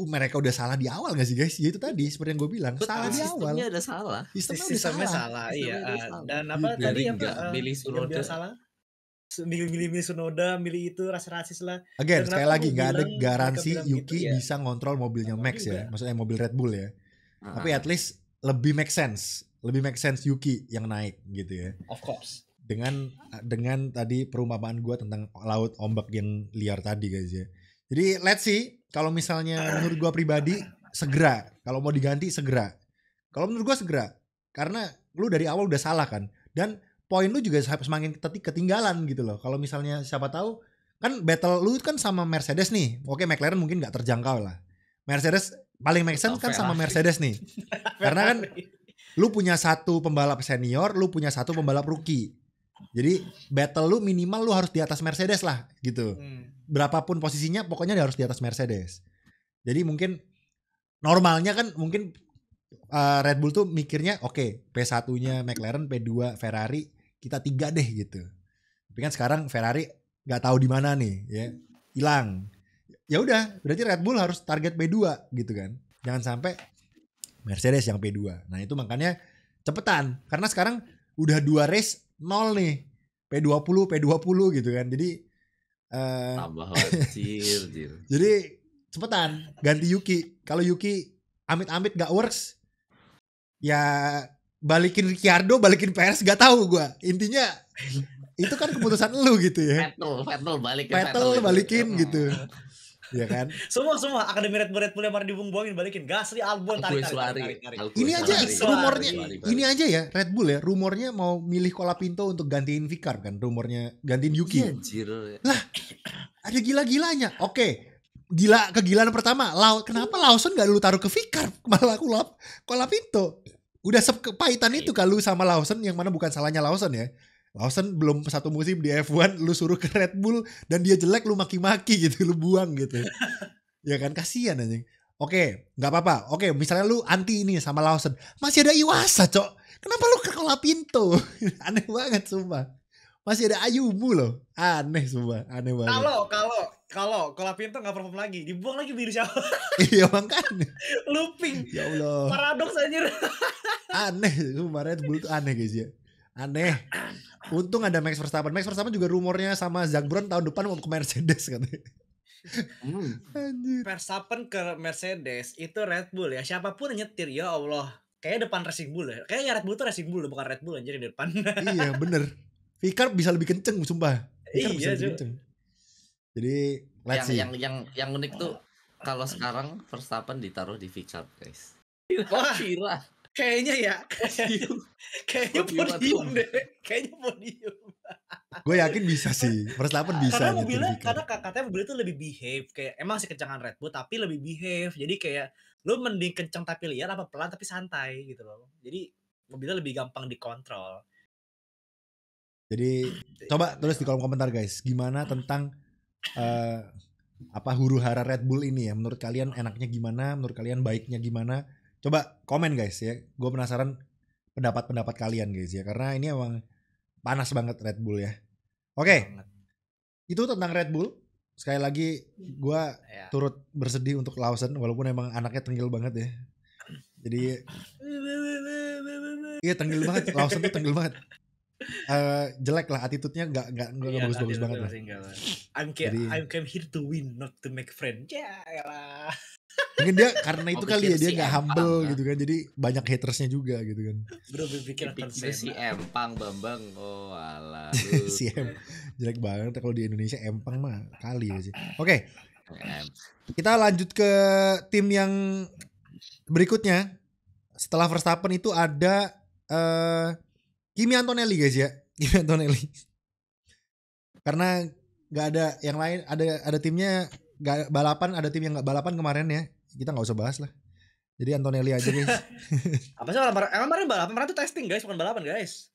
B: mereka udah salah di awal gak sih guys? Ya itu tadi seperti yang gue bilang, salah di awal.
D: Sistemnya ada salah.
B: Sistemnya
C: salah. Iya.
D: Sistemnya udah salah.
C: Dan apa
B: Gitu.
C: tadi
D: Dari
C: apa?
D: nggak milih
C: yang
D: Tsunoda.
C: dia salah. Milih Tsunoda, milih itu rasis lah.
B: Again,
C: Dan
B: sekali
C: kenapa
B: lagi
C: gua
B: nggak ada
C: bilang
B: garansi
C: mereka bilang
B: Yuki
C: gitu ya?
B: bisa ngontrol mobilnya
C: Nggak
B: Max
C: juga.
B: ya, maksudnya mobil Red Bull ya. Tapi
D: Ah,
B: at least lebih make sense Yuki yang naik gitu ya.
C: Of course.
B: Dengan tadi perumpamaan gue tentang laut ombak yang liar tadi guys ya. Jadi let's see kalau misalnya menurut gue pribadi segera, kalau mau diganti segera. Kalau menurut gue segera, karena lu dari awal udah salah kan, dan poin lu juga semakin ketinggalan gitu loh. Kalau misalnya siapa tahu kan battle lu kan sama Mercedes nih, oke McLaren mungkin nggak terjangkau lah. Mercedes paling make sense kan sama Mercedes nih, karena kan lu punya satu pembalap senior, lu punya satu pembalap rookie. Jadi battle lu minimal lu harus di atas Mercedes lah gitu. Berapapun posisinya pokoknya dia harus di atas Mercedes. Jadi mungkin normalnya kan mungkin Red Bull tuh mikirnya oke, P1-nya McLaren, P2 Ferrari, kita 3 deh gitu. Tapi kan sekarang Ferrari nggak tahu di mana nih ya. Hilang. Ya udah, berarti Red Bull harus target P2 gitu kan. Jangan sampai Mercedes yang P2. Nah, itu makanya cepetan karena sekarang udah 2 race 0 nih. P20 gitu kan. Jadi
D: tambah wajir.
B: jadi cepetan ganti Yuki. Kalau Yuki amit-amit gak works, ya balikin Ricciardo, balikin Perez, gak tahu gue. Intinya itu kan keputusan lu gitu ya.
D: Vettel
B: balikin gitu. Ya kan?
C: Semua akademi Red Bull yang pernah dibuang-buangin balikin. Gasly, Albon, tarik.
B: Ini aja rumornya,
D: Suari.
B: ini aja ya Red Bull ya, rumornya mau milih Colapinto untuk gantiin Vicar kan, rumornya gantiin Yuki.
D: Anjir.
B: Lah, ada gila-gilanya. Oke, kegilaan pertama, kenapa Lawson gak lu taruh ke Vicar, malah Colapinto. Udah sekepahitan itu kan lu sama Lawson, yang mana bukan salahnya Lawson ya. Lawson belum satu musim di F1, lu suruh ke Red Bull dan dia jelek, lu maki-maki gitu, lu buang gitu. Ya kan, kasihan anjing. Oke, nggak apa-apa. Oke, misalnya lu anti ini sama Lawson, masih ada Iwasa, Cok. Kenapa lu ke Colapinto? Aneh banget sumpah. Masih ada Ayumu loh. Aneh sumpah, aneh banget.
C: Kalau Colapinto nggak perform lagi, dibuang lagi biru siapa?
B: Iya makanya.
C: Looping.
B: Ya Allah.
C: Paradoks anjir.
B: Aneh, sumpah Red Bull tuh aneh guys ya. Aneh. Untung ada Max Verstappen. Max Verstappen juga rumornya sama Zak Brown tahun depan mau ke Mercedes katanya. Anjir.
C: Verstappen ke Mercedes itu Red Bull ya. Siapapun yang nyetir ya Allah. Kayaknya depan Racing Bull ya. Kayaknya Red Bull tuh Racing Bull bukan Red Bull anjir di depan.
B: Iya bener. Vicar bisa lebih kenceng sumpah. Vicar bisa lebih kenceng. Jadi let's see.
D: Yang unik tuh kalau sekarang Verstappen ditaruh di Vicar guys.
C: Kira. Kayaknya ya. Kayaknya podium deh. Kayaknya podium.
B: Gue yakin bisa sih. Verstappen bisa.
C: Karena katanya mobil itu lebih behave. Kayak emang sih kencangan Red Bull tapi lebih behave. Jadi kayak lu mending kenceng tapi liar apa pelan tapi santai gitu loh. Jadi mobilnya lebih gampang dikontrol.
B: Jadi coba tulis di kolom komentar guys. Gimana tentang huru hara Red Bull ini ya. Menurut kalian enaknya gimana? Menurut kalian baiknya gimana? Coba komen guys ya. Gue penasaran pendapat kalian guys ya. Karena ini emang panas banget Red Bull ya. Oke. Itu tentang Red Bull. Sekali lagi gue turut bersedih untuk Lawson. Walaupun emang anaknya tengil banget ya. Jadi iya tengil banget. Lawson tuh tengil banget. Jelek lah attitude-nya nggak bagus-bagus banget lah.
C: I'm came here to win not to make friend. Ya lah.
B: Mungkin dia karena itu kali ya dia nggak humble gitu kan, jadi banyak hatersnya juga gitu kan.
C: Bro berpikir
D: si Empang Bambang, oh alah.
B: Si jelek banget kalau di Indonesia Empang mah kali ya sih. Oke. Kita lanjut ke tim yang berikutnya. Setelah Verstappen itu ada Kimi Antonelli guys ya. Kimi Antonelli. Karena nggak ada yang lain, ada timnya nggak balapan, ada tim yang nggak balapan kemarin ya. Kita nggak usah bahas lah. Jadi Antonelli aja guys.
C: Apa sih kemarin balapan? Kemarin tuh testing guys, bukan balapan guys.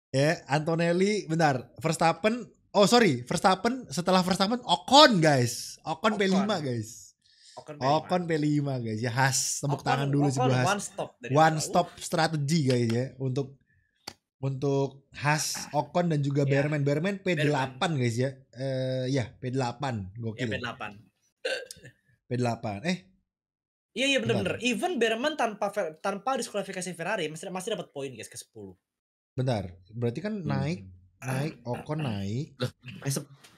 B: Ya Antonelli bentar. Verstappen setelah Verstappen Ocon guys. Ocon P5 guys. Ocon P5 guys ya, khas tepuk tangan dulu sih,
C: Ocon
B: one stop strategi guys ya untuk Untuk Haas, Ocon dan juga
C: Ya.
B: Berman P8 guys ya. Ya P8
C: Ya
B: gokil.
C: P8.
B: P8.
C: Iya
B: Bentar.
C: bener-bener. Even Berman tanpa diskualifikasi Ferrari masih dapat poin guys ke 10.
B: Bentar. Berarti kan naik Ocon naik.
D: Loh,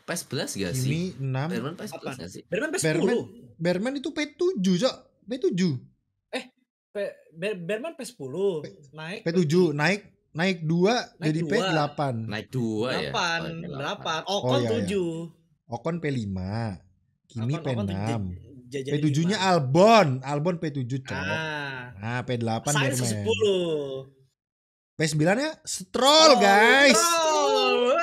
D: PES 11 gak sih?
B: Kimi 6.
D: Berman PES 11 gak sih?
C: Berman P10.
B: Berman itu P7, Cok. P7.
C: Berman P10 naik
B: P7 naik 2 jadi
C: dua.
B: P8.
D: Naik 2 ya?
C: 8.
B: Oh,
C: Ocon
B: iya,
C: 7.
B: Ocon P5. Kimi
C: Ocon
B: P6.
C: jadi
B: P7-nya
C: 5.
B: Albon P7, Cok. Nah, P8
C: Sainz
B: Berman.
C: 10.
B: P9-nya Stroll, guys.
C: Stroll.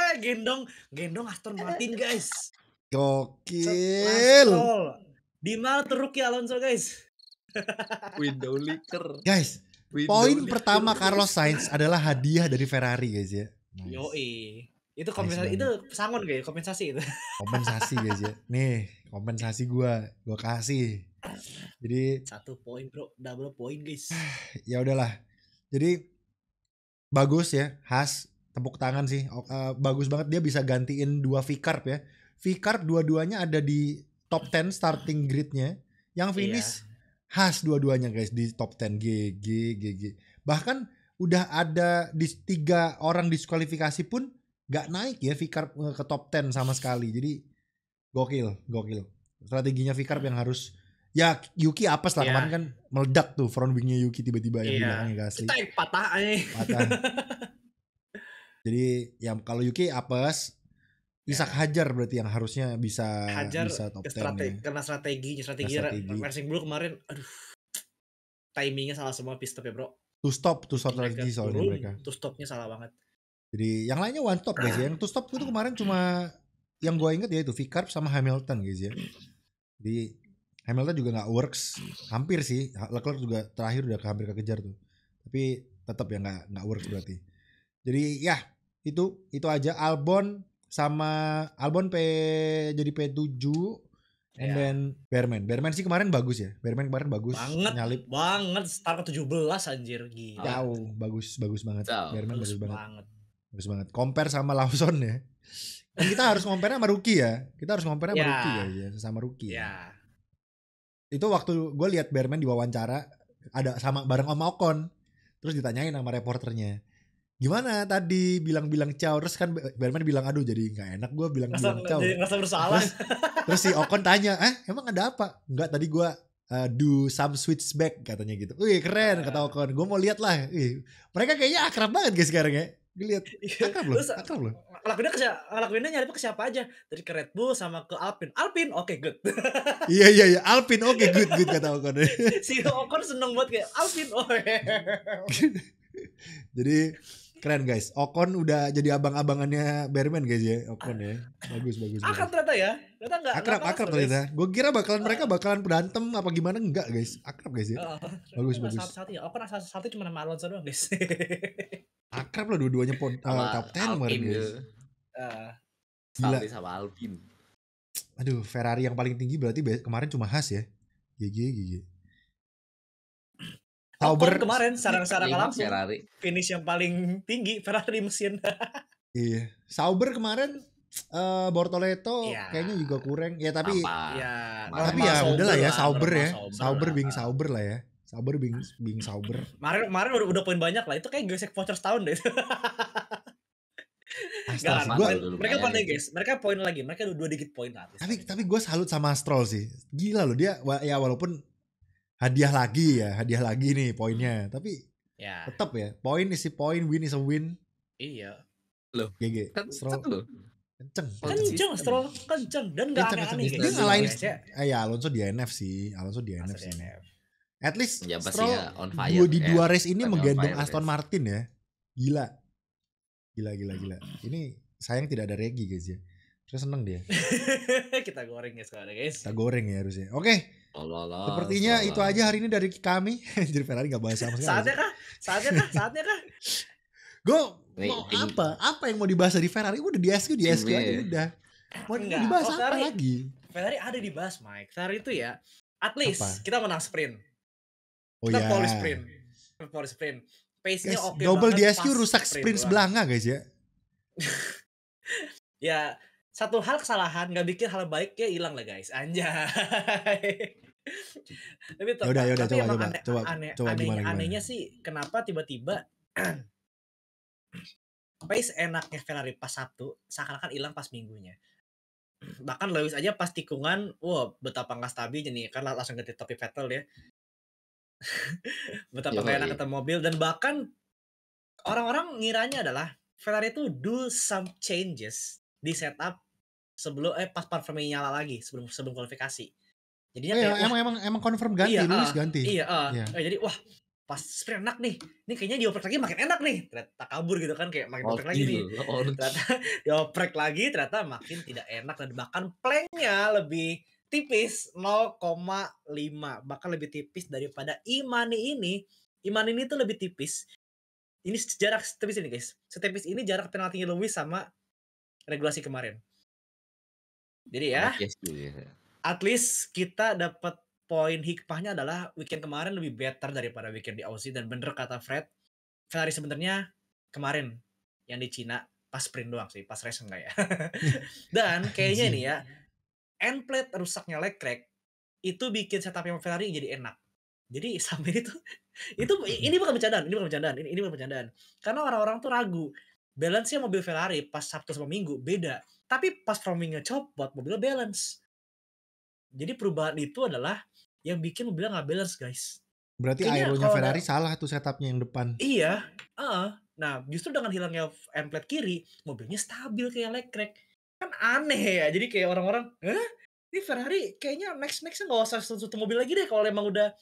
C: Gendong Aston Martin, guys.
B: Gokil.
C: Stroll. Di mana tuh rookie Alonso, guys?
D: Window leaker.
B: Guys, poin pertama Carlos Sainz adalah hadiah dari Ferrari, guys ya. Nice.
C: Yoi. Itu kompensasi, itu pesangon guys, kompensasi itu.
B: Kompensasi guys ya. Nih, kompensasi gua kasih. Jadi
C: 1 poin, bro. Double poin, guys.
B: ya udahlah. Jadi bagus ya, Haas, tepuk tangan sih. Bagus banget dia bisa gantiin 2 V-Carb ya. V-Carb dua-duanya ada di top 10 starting grid-nya. Yang finish Haas dua-duanya guys di top 10 GG. Bahkan udah ada di 3 orang diskualifikasi pun gak naik ya V-Carb ke top 10 sama sekali. Jadi gokil. Strateginya V-Carb yang harus ya Yuki apes lah kemarin kan meledak tuh front wingnya Yuki tiba-tiba yang di belakangnya gak asli.
C: Patah.
B: Jadi ya kalau Yuki apes, Ishak Hajar berarti yang harusnya bisa top 10
C: karena strategi Racing Bull kemarin timingnya salah semua pit stop ya bro.
B: Two stop strategi soalnya mereka.
C: Two stopnya salah banget.
B: Jadi yang lainnya one stop guys ya. Yang two stop itu kemarin cuma yang gue inget ya itu V-Carb sama Hamilton guys ya. Jadi Hamilton juga nggak works, hampir sih. Leclerc juga terakhir udah hampir kekejar tuh. Tapi tetap ya nggak works berarti. Jadi ya itu aja. Albon jadi P7 and then Berman sih kemarin bagus ya. Berman kemarin bagus nyalip
C: banget start ke 17 anjir gila.
B: Jauh bagus banget. Berman bagus banget. Bagus banget. Compare sama Lawson ya. Dan kita harus compare sama rookie ya. Sama rookie ya. Itu waktu gue lihat Berman diwawancara ada sama bareng Om Ocon. Terus ditanyain sama reporternya. Gimana tadi bilang ciao, terus kan Berman bilang aduh jadi nggak enak gue bilang ciao.
C: Jadi ngerasa bersalah.
B: Terus si Ocon tanya, emang ada apa? Enggak, tadi gue do some switchback katanya gitu. Wih keren kata Ocon, gue mau lihat lah. Mereka kayaknya akrab banget guys sekarang ya. Dilihat akrab loh.
C: Ngelakuinnya nyari ke siapa aja? Dari ke Red Bull sama ke Alpine, oke good.
B: Iya Alpine oke good kata Ocon.
C: Si Ocon seneng banget kayak Alpine.
B: Jadi keren guys, Ocon udah jadi abang-abangannya Berman guys ya, Ocon ya, bagus.
C: Akrab ternyata ya,
B: akrab ternyata. Gue kira mereka bakalan berantem apa gimana, enggak guys, akrab guys ya, bagus.
C: Satu ya, Ocon satu cuma nama Alonso doang guys.
B: Akrab lah dua-duanya top 10 kemarin guys.
D: Gila sama Alpine.
B: Aduh, Ferrari yang paling tinggi berarti kemarin cuma Haas ya, GG.
C: Sauber kemarin secara langsung
D: Ferrari.
C: Finish yang paling tinggi Ferrari mesin.
B: Iya, Sauber kemarin Bortoleto kayaknya juga kurang ya tapi tapi ya udahlah ya Sauber ya. Sauber being Sauber lah ya. Sauber being Sauber.
C: Kemarin udah poin banyak lah. Itu kayak gesek voucher setahun deh. Mereka pandai guys. Mereka poin lagi. Mereka 2 digit poin lah.
B: Tapi gue salut sama Stroll sih. Gila loh dia ya walaupun hadiah lagi nih poinnya. Tapi tetap ya. Point is a point, win is a win.
C: Iya.
B: Loh. GG. Stroll. Kenceng
C: Stroll kenceng dan gak aneh-aneh
B: guys. Dia ngalahin Alonso di NF sih. At least Stroll di 2 race ini menggendong Aston Martin ya. Gila. Ini sayang tidak ada Regi guys ya. Saya seneng dia.
C: Kita goreng ya sekarang guys.
B: Kita goreng ya harusnya. Oke. Sepertinya itu aja hari ini dari kami. Jadi Ferrari gak bahas sama sekali.
C: Saatnya kah?
B: Gue mau apa yang mau dibahas dari Ferrari? Udah di SQ aja udah. Mau dibahas apa lagi?
C: Ferrari ada dibahas Mike. Ferrari itu ya at least kita menang sprint.
B: Oh
C: kita
B: ya.
C: pole sprint. P pace-nya
B: Guys,
C: oke
B: double
C: banget
B: DSQ
C: pas
B: rusak
C: sprint
B: sprint
C: doang.
B: sebelah nggak guys ya?
C: Ya, satu hal kesalahan nggak bikin hal baiknya hilang lah guys. Anjay. Tapi
B: Ya udah
C: tapi
B: coba
C: emang
B: coba coba gimana
C: anehnya sih kenapa tiba-tiba pace enaknya Ferrari pas Sabtu seakan-akan hilang pas minggunya. Bahkan Lewis aja pas tikungan, wah betapa nggak stabilnya nih, kan langsung ganti topi Vettel ya. Betapa nggak enak
D: Yoi.
C: ketemu mobil dan bahkan orang-orang ngiranya adalah Ferrari itu do some changes di setup sebelum pas performanya nyala lagi sebelum kualifikasi. Jadinya
B: Oh ya,
C: kayak
B: emang confirm ganti, Lewis ganti.
C: Iya,
B: Iya.
C: jadi wah pas sprint enak nih. Ini kayaknya dioprek lagi makin enak nih. Ternyata kabur gitu kan kayak makin oprek lagi nih. Ternyata dioprek lagi ternyata makin tidak enak dan bahkan planknya lebih tipis 0,5 bahkan lebih tipis daripada Imani ini. Imani ini tuh lebih tipis. Ini jarak setipis ini guys. Setipis ini jarak penaltinya Lewis sama regulasi kemarin. Jadi ya, at least kita dapat poin hikmahnya adalah weekend kemarin lebih better daripada weekend di Aussie dan bener kata Fred, Ferrari sebenarnya kemarin yang di Cina pas sprint doang sih, pas race enggak ya. Dan kayaknya nih ya, end plate rusaknya Leclerc itu bikin setupnya Ferrari jadi enak. Jadi sampai ini bukan bercandaan, Karena orang-orang tuh ragu. Balance-nya mobil Ferrari pas Sabtu sama Minggu beda. Tapi pas framingnya copot, mobilnya balance. Jadi perubahan itu adalah yang bikin mobilnya nggak balance guys.
B: Berarti aeronya Ferrari salah tuh setupnya yang depan.
C: Iya. Nah justru dengan hilangnya end plate kiri, mobilnya stabil kayak Leclerc. Kan aneh ya. Jadi kayak orang-orang, ini Ferrari kayaknya nextnya nggak usah satu mobil lagi deh kalau emang udah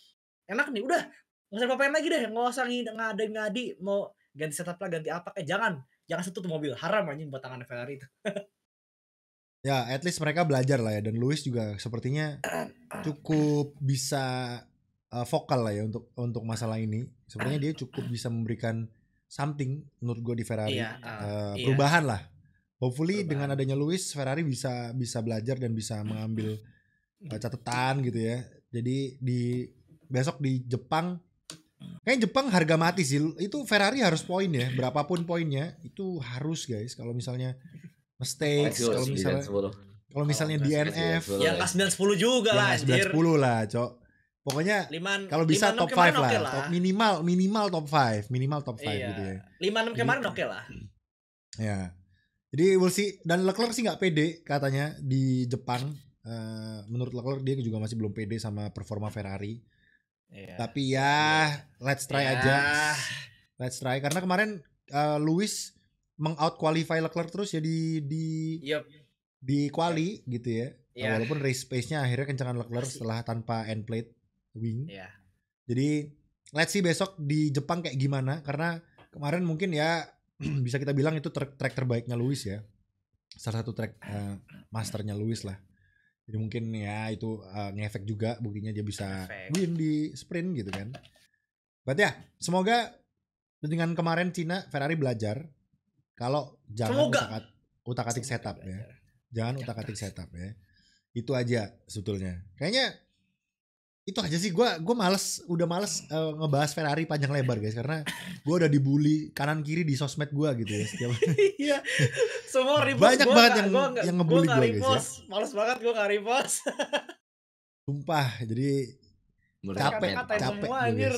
C: enak nih, udah nggak usah apa-apain lagi deh, nggak usah ngadi mau ganti setup lah, ganti apa kayak jangan satu tuh mobil, haram anjing buat tangan Ferrari itu.
B: Ya, at least mereka belajar lah ya, dan Lewis juga sepertinya cukup bisa vokal lah ya untuk masalah ini. Sepertinya dia cukup bisa memberikan something menurut gue di Ferrari, perubahan lah. Hopefully dengan adanya Lewis, Ferrari bisa belajar dan bisa mengambil catatan gitu ya. Jadi besok di Jepang, kayaknya Jepang harga mati sih. Itu Ferrari harus poin ya, berapapun poinnya itu harus guys. Kalau misalnya mistakes, kalau misalnya DNF,
C: ya nggak 9-10 juga lah,
B: anjir. 9-10 lah, Cok. Pokoknya kalau bisa top 5 lah, top minimal top 5 gitu ya.
C: 5-6 kemarin oke lah.
B: Ya. Jadi we'll see. Dan Leclerc sih nggak pede katanya di Jepang. Menurut Leclerc dia juga masih belum pede sama performa Ferrari. Tapi ya let's try aja. Let's try karena kemarin Lewis meng-out qualify Leclerc terus ya di quali gitu ya. Walaupun race pace-nya akhirnya kencangan Leclerc setelah tanpa end plate wing. Jadi let's see besok di Jepang kayak gimana, karena kemarin mungkin ya bisa kita bilang itu track terbaiknya Lewis ya. Salah satu track masternya Lewis lah. Jadi mungkin ya itu ngefek juga, buktinya dia bisa win di sprint gitu kan. Berarti ya semoga dengan kemarin Cina Ferrari belajar kalau jangan utak-atik setup ya. Jangan utak-atik setup ya. Itu aja sebetulnya. Kayaknya itu aja sih, gue udah males ngebahas Ferrari panjang lebar guys, karena gue udah dibully kanan kiri di sosmed gue gitu ya setiap.
C: Iya, semua repost
B: banyak banget yang ngebully gue guys ya.
C: Males banget gue nggak repost.
B: Sumpah, jadi capek
C: semua, anjir.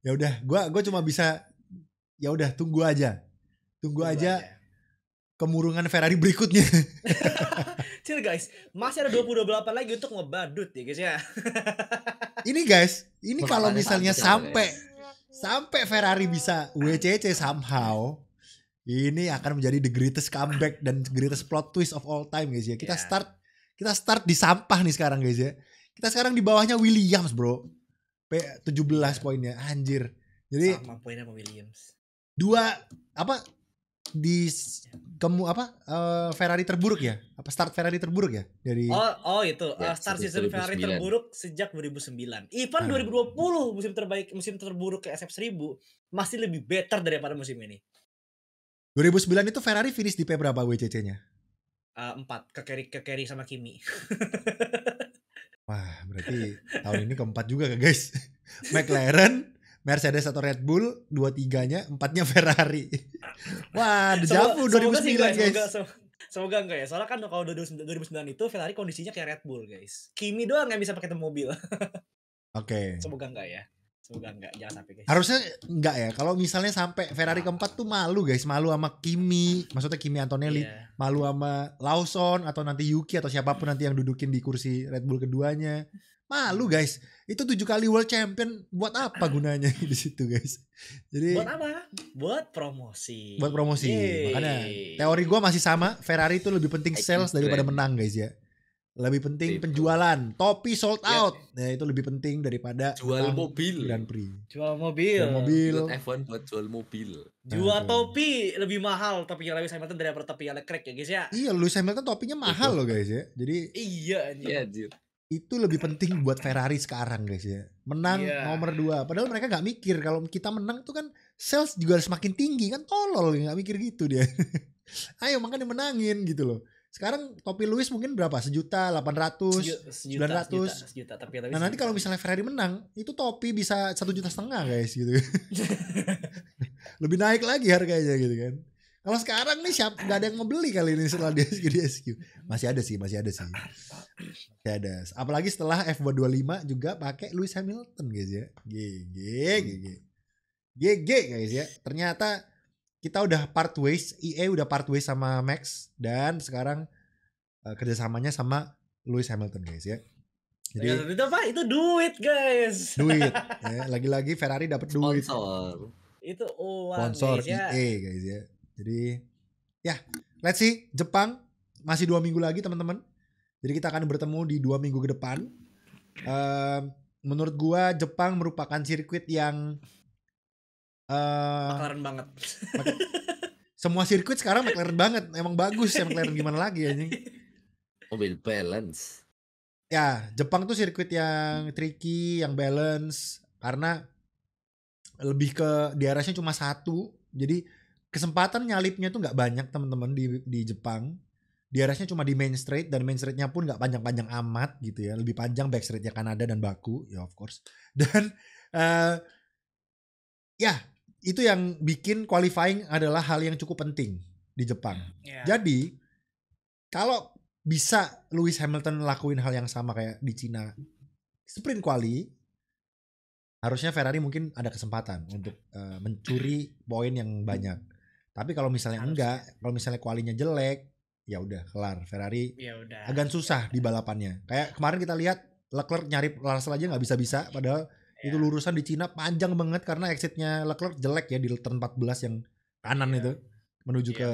B: Ya udah, gue cuma bisa ya udah tunggu aja kemurungan Ferrari berikutnya.
C: Chill guys, masih ada 28 lagi untuk ngebadut ya guys ya.
B: Ini guys, ini kalau misalnya sampai Ferrari bisa WCC somehow, ini akan menjadi the greatest comeback dan greatest plot twist of all time guys ya. Kita start di sampah nih sekarang guys ya. Kita sekarang di bawahnya Williams bro. 17 poinnya, anjir. Jadi
C: sama poinnya sama Williams.
B: Ferrari terburuk ya? Start Ferrari terburuk ya dari
C: itu start season 2009. Ferrari terburuk sejak 2009. Even 2020 musim terburuk ke SF1000 masih lebih better daripada musim ini.
B: 2009 itu Ferrari finish di berapa WCC-nya?
C: 4 ke carry sama Kimi.
B: Wah, berarti tahun ini keempat juga guys. McLaren, Mercedes atau Red Bull, 2-3-nya, 4-nya Ferrari. Wah, deja vu 2009 guys.
C: Semoga enggak ya. Soalnya kan kalau 2009 itu Ferrari kondisinya kayak Red Bull, guys. Kimi doang yang bisa pakai mobil.
B: Oke.
C: Semoga enggak ya. Semoga enggak, jangan sampai guys.
B: Harusnya enggak ya. Kalau misalnya sampai Ferrari keempat tuh malu guys, malu sama Kimi, maksudnya Kimi Antonelli, malu sama Lawson atau nanti Yuki atau siapapun nanti yang dudukin di kursi Red Bull keduanya. Malu guys. Itu 7 kali world champion buat apa gunanya di situ guys. Jadi
C: buat apa? Buat promosi.
B: Buat promosi. Makanya teori gue masih sama, Ferrari itu lebih penting sales daripada menang guys ya. Lebih penting penjualan, topi sold out. Nah, itu lebih penting daripada
D: jual mobil
B: Grand Prix.
C: Jual mobil.
D: Buat F1 buat jual mobil.
C: Jual topi lebih mahal topinya Lewis Hamilton daripada topinya Leclerc ya guys ya.
B: Iya, Lewis Hamilton topinya mahal loh guys ya. Jadi
C: iya
D: anjir.
B: Itu lebih penting buat Ferrari sekarang guys ya. Menang nomor 2. Padahal mereka gak mikir kalau kita menang tuh kan sales juga harus makin tinggi kan, tolol gak mikir gitu dia. Ayo makanya menangin gitu loh. Sekarang topi Lewis mungkin berapa? 1.800.000, 900.
C: Sejuta, tapi
B: nah nanti kalau misalnya Ferrari menang, itu topi bisa 1,5 juta guys gitu. Lebih naik lagi harganya gitu kan. Kalau sekarang nih nggak ada yang mau beli kali ini setelah di SQ. Masih ada sih. Masih ada. Apalagi setelah F125 juga pakai Lewis Hamilton guys ya. GG guys ya. Ternyata kita udah part ways, EA udah part ways sama Max dan sekarang kerjasamanya sama Lewis Hamilton guys ya.
C: Jadi itu apa? Itu duit guys.
B: Duit. Ya, lagi-lagi Ferrari dapat duit.
D: Sponsor.
C: Itu uang
B: sponsor
C: guys, ya.
B: EA guys ya. Jadi ya let's see, Jepang masih 2 minggu lagi teman-teman. Jadi kita akan bertemu di 2 minggu ke depan. Menurut gua Jepang merupakan sirkuit yang
C: McLaren banget.
B: Semua sirkuit sekarang McLaren banget. Emang bagus ya McLaren, gimana lagi ya ini.
D: Mobil balance.
B: Ya, Jepang tuh sirkuit yang tricky, yang balance karena lebih ke DRS-nya cuma 1. Jadi kesempatan nyalipnya tuh nggak banyak teman-teman di Jepang. DRS-nya cuma di main straight dan main straight-nya pun nggak panjang-panjang amat gitu ya. Lebih panjang back straight-nya Kanada dan Baku ya of course. Dan ya itu yang bikin qualifying adalah hal yang cukup penting di Jepang. Jadi kalau bisa Lewis Hamilton lakuin hal yang sama kayak di Cina sprint quali, harusnya Ferrari mungkin ada kesempatan untuk mencuri poin yang banyak. Tapi kalau misalnya enggak, kalau misalnya kualinya jelek, ya udah kelar. Ferrari agak susah di balapannya. Kayak kemarin kita lihat Leclerc nyari Russell aja nggak bisa-bisa, padahal itu lurusan di Cina panjang banget karena exitnya Leclerc jelek ya di turn 14 yang kanan itu menuju ke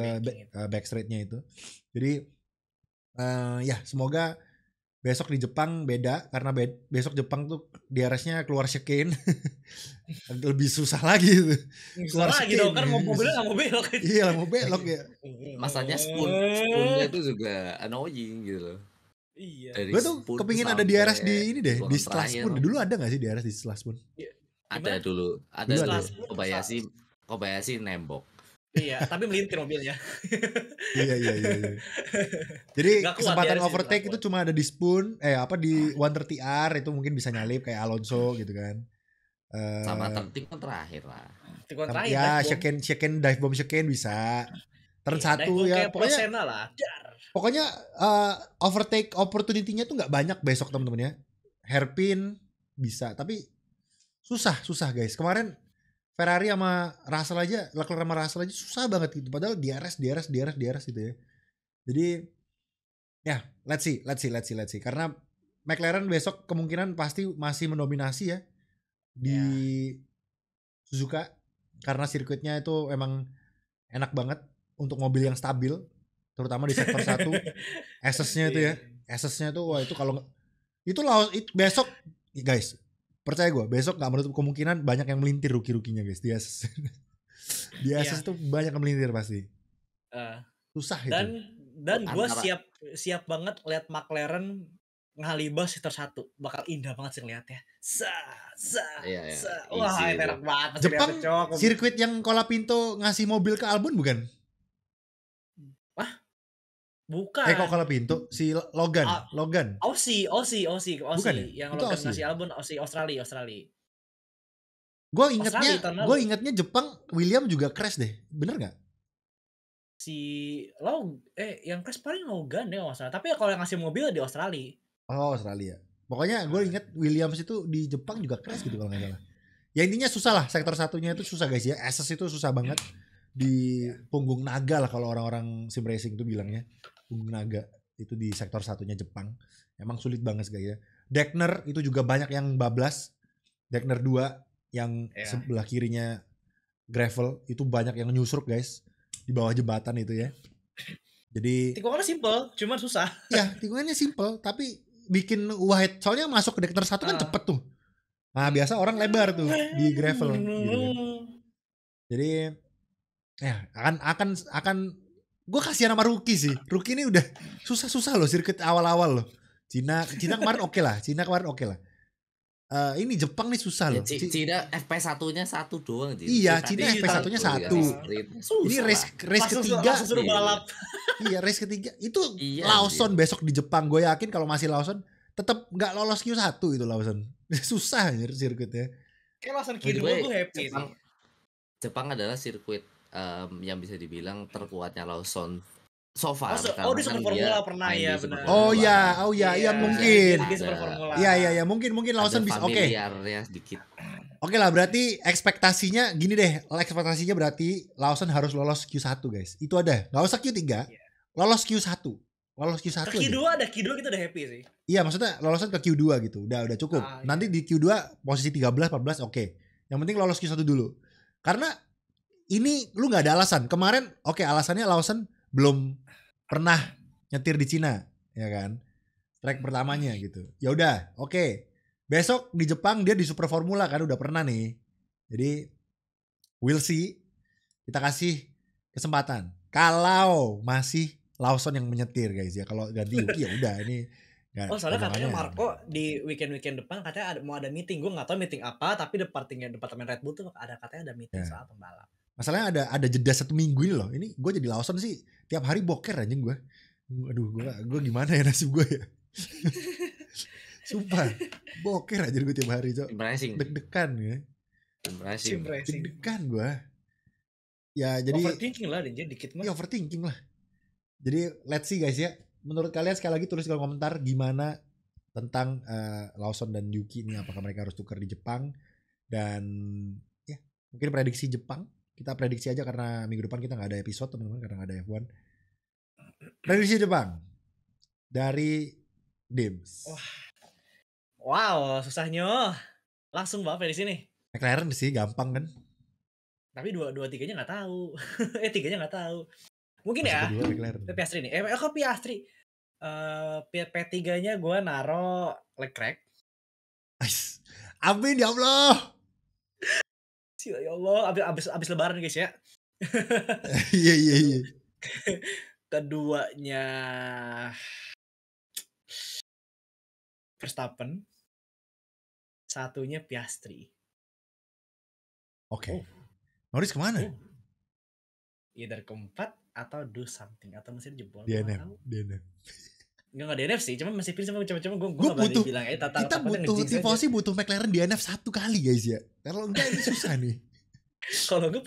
B: back straight-nya itu. Jadi ya semoga besok di Jepang beda karena besok Jepang tuh DRS-nya keluar chicane. Lebih susah lagi itu.
C: Keluar lagi dong kan mobilnya nggak mau belok.
B: Iya mau belok ya.
D: Masanya spoonnya itu juga annoying gitu loh.
C: Iya.
B: Gue tuh kepingin ada DRS di ini deh, di setelah spoon. Dulu ada gak sih DRS di setelah spoon?
D: Ada dulu. Ada dulu. Kobayashi nembok.
C: Iya, tapi melintir mobilnya.
B: Iya. Jadi kesempatan overtake itu cuma ada di spoon, di 130R itu mungkin bisa nyalip kayak Alonso gitu kan.
D: Sama tertikon terakhir lah.
B: Ya, chicane dive bomb chicane bisa. Turn 1 ya, pokoknya overtake opportunity-nya tuh nggak banyak besok teman-teman ya. Hairpin bisa, tapi susah guys. Kemarin Ferrari sama Russell aja, Leclerc sama Russell aja susah banget gitu. Padahal DRS gitu ya. Jadi ya let's see. Karena McLaren besok kemungkinan pasti masih mendominasi ya di Suzuka karena sirkuitnya itu emang enak banget untuk mobil yang stabil, terutama di sektor 1. Access-nya itu ya. Access-nya itu wah itu kalau itu besok guys, percaya gue besok gak menutup kemungkinan banyak yang melintir rookie-rukinya guys di Access. Di Access tuh banyak yang melintir pasti. Susah itu.
C: Dan gue siap banget lihat McLaren ngalibas sektor 1, bakal indah banget sih ngeliatnya. Wah, enak banget.
B: Jepang sirkuit yang Colapinto ngasih mobil ke Albon bukan?
C: Bukan.
B: Kok Colapinto si Logan.
C: Aussie.
B: Bukan ya?
C: Yang Logan ngasih Albon Australia.
B: Gue
C: Australia tahun lalu.
B: ingatnya Jepang William juga crash deh, bener nggak?
C: Yang crash paling Logan ya nggak salah. Tapi kalau yang ngasih mobil di Australia.
B: Oh Australia. Pokoknya gue inget Williams itu di Jepang juga crash gitu kalau nggak salah. Ya intinya susah lah, sektor satunya itu susah guys ya. SS itu susah banget di punggung naga lah kalau orang-orang sim racing itu bilangnya. Punggung naga itu di sektor satunya Jepang. Emang sulit banget guys ya. Dekner itu juga banyak yang bablas. Dekner 2 yang sebelah kirinya gravel itu banyak yang nyusruk guys di bawah jembatan itu ya. Jadi
C: tikungannya simple, cuman susah.
B: Ya, tikungannya simple tapi bikin wide. Soalnya masuk ke Dekner 1 kan cepet tuh. Nah, biasa orang lebar tuh di gravel gitu kan. Jadi ya akan gue kasihan sama Rookie sih. Rookie ini udah susah-susah loh sirkuit awal-awal loh. Cina kemarin oke lah. Ini Jepang nih susah loh.
D: Cina FP1-nya 1 doang.
B: Iya, Cina FP1-nya 1. Ini race ketiga.
C: Langsung suruh balap.
B: Iya, race ketiga. Itu Lawson besok di Jepang. Gue yakin kalau masih Lawson tetap nggak lolos Q1 itu Lawson. Susah anjir sirkuitnya.
C: Kayak Lawson Q2 gue happy sih.
D: Jepang adalah sirkuit yang bisa dibilang terkuatnya Lawson so far.
C: Di Super Formula pernah ya benar.
B: Oh ya mungkin.
C: Di Super Formula.
B: Iya mungkin Lawson bisa oke.
D: Sedikit.
B: Oke lah, berarti ekspektasinya gini deh. Ekspektasinya berarti Lawson harus lolos Q1 guys. Itu ada. Enggak usah Q3. Lolos Q1. Lolos Q1
C: ke Q2 aja. Q2 kita udah happy sih.
B: Iya, maksudnya lolosan ke Q2 gitu. Udah cukup. Nanti di Q2 posisi 13 14 oke. Yang penting lolos Q1 dulu. Karena ini lu enggak ada alasan. Kemarin alasannya Lawson belum pernah nyetir di Cina, ya kan? Track pertamanya gitu. Ya udah, oke. Besok di Jepang dia di Super Formula kan udah pernah nih. Jadi we'll see. Kita kasih kesempatan. Kalau masih Lawson yang menyetir guys ya. Kalau ganti Yuki ya udah ini.
C: Soalnya katanya Marco di weekend mau ada meeting. Gue nggak tahu meeting apa, tapi departemen Red Bull tuh katanya ada meeting soal pembalap.
B: Masalahnya ada jeda 1 minggu ini loh. Ini gue jadi Lawson sih tiap hari boker anjing gue. Aduh gue gimana ya nasib gue ya. Sumpah boker aja gue tiap hari cok. Deg-degan ya. Deg-degan gue. Ya jadi
C: overthinking lah dikit mah.
B: Ya overthinking lah. Jadi let's see guys ya. Menurut kalian sekali lagi tulis di kolom komentar gimana tentang Lawson dan Yuki ini, apakah mereka harus tukar di Jepang, dan ya mungkin prediksi Jepang. Kita prediksi aja karena minggu depan kita nggak ada episode teman-teman karena nggak ada F1. Prediksi Jepang dari Dims.
C: Wow, susahnya. Langsung banget prediksi nih.
B: McLaren sih gampang kan.
C: Tapi 2-3-nya nggak tahu. 3-nya nggak tahu. Mungkin
B: masih
C: ya. Piastri nih. Kok Piastri? P3-nya gue naro Leclerc.
B: Amin ya Allah.
C: Ya Allah, abis lebaran guys ya.
B: Iya.
C: Keduanya Verstappen. Satunya Piastri.
B: Oke. Norris kemana?
C: Either keempat atau do something atau mesin jebol.
B: DNF.
C: Enggak DNF sih, cuma masih pilih sama cuma gue butuh bilang
B: kita butuh tifosi butuh McLaren DNF 1 kali guys ya. Kalau enggak ini susah nih.
C: Kalau gue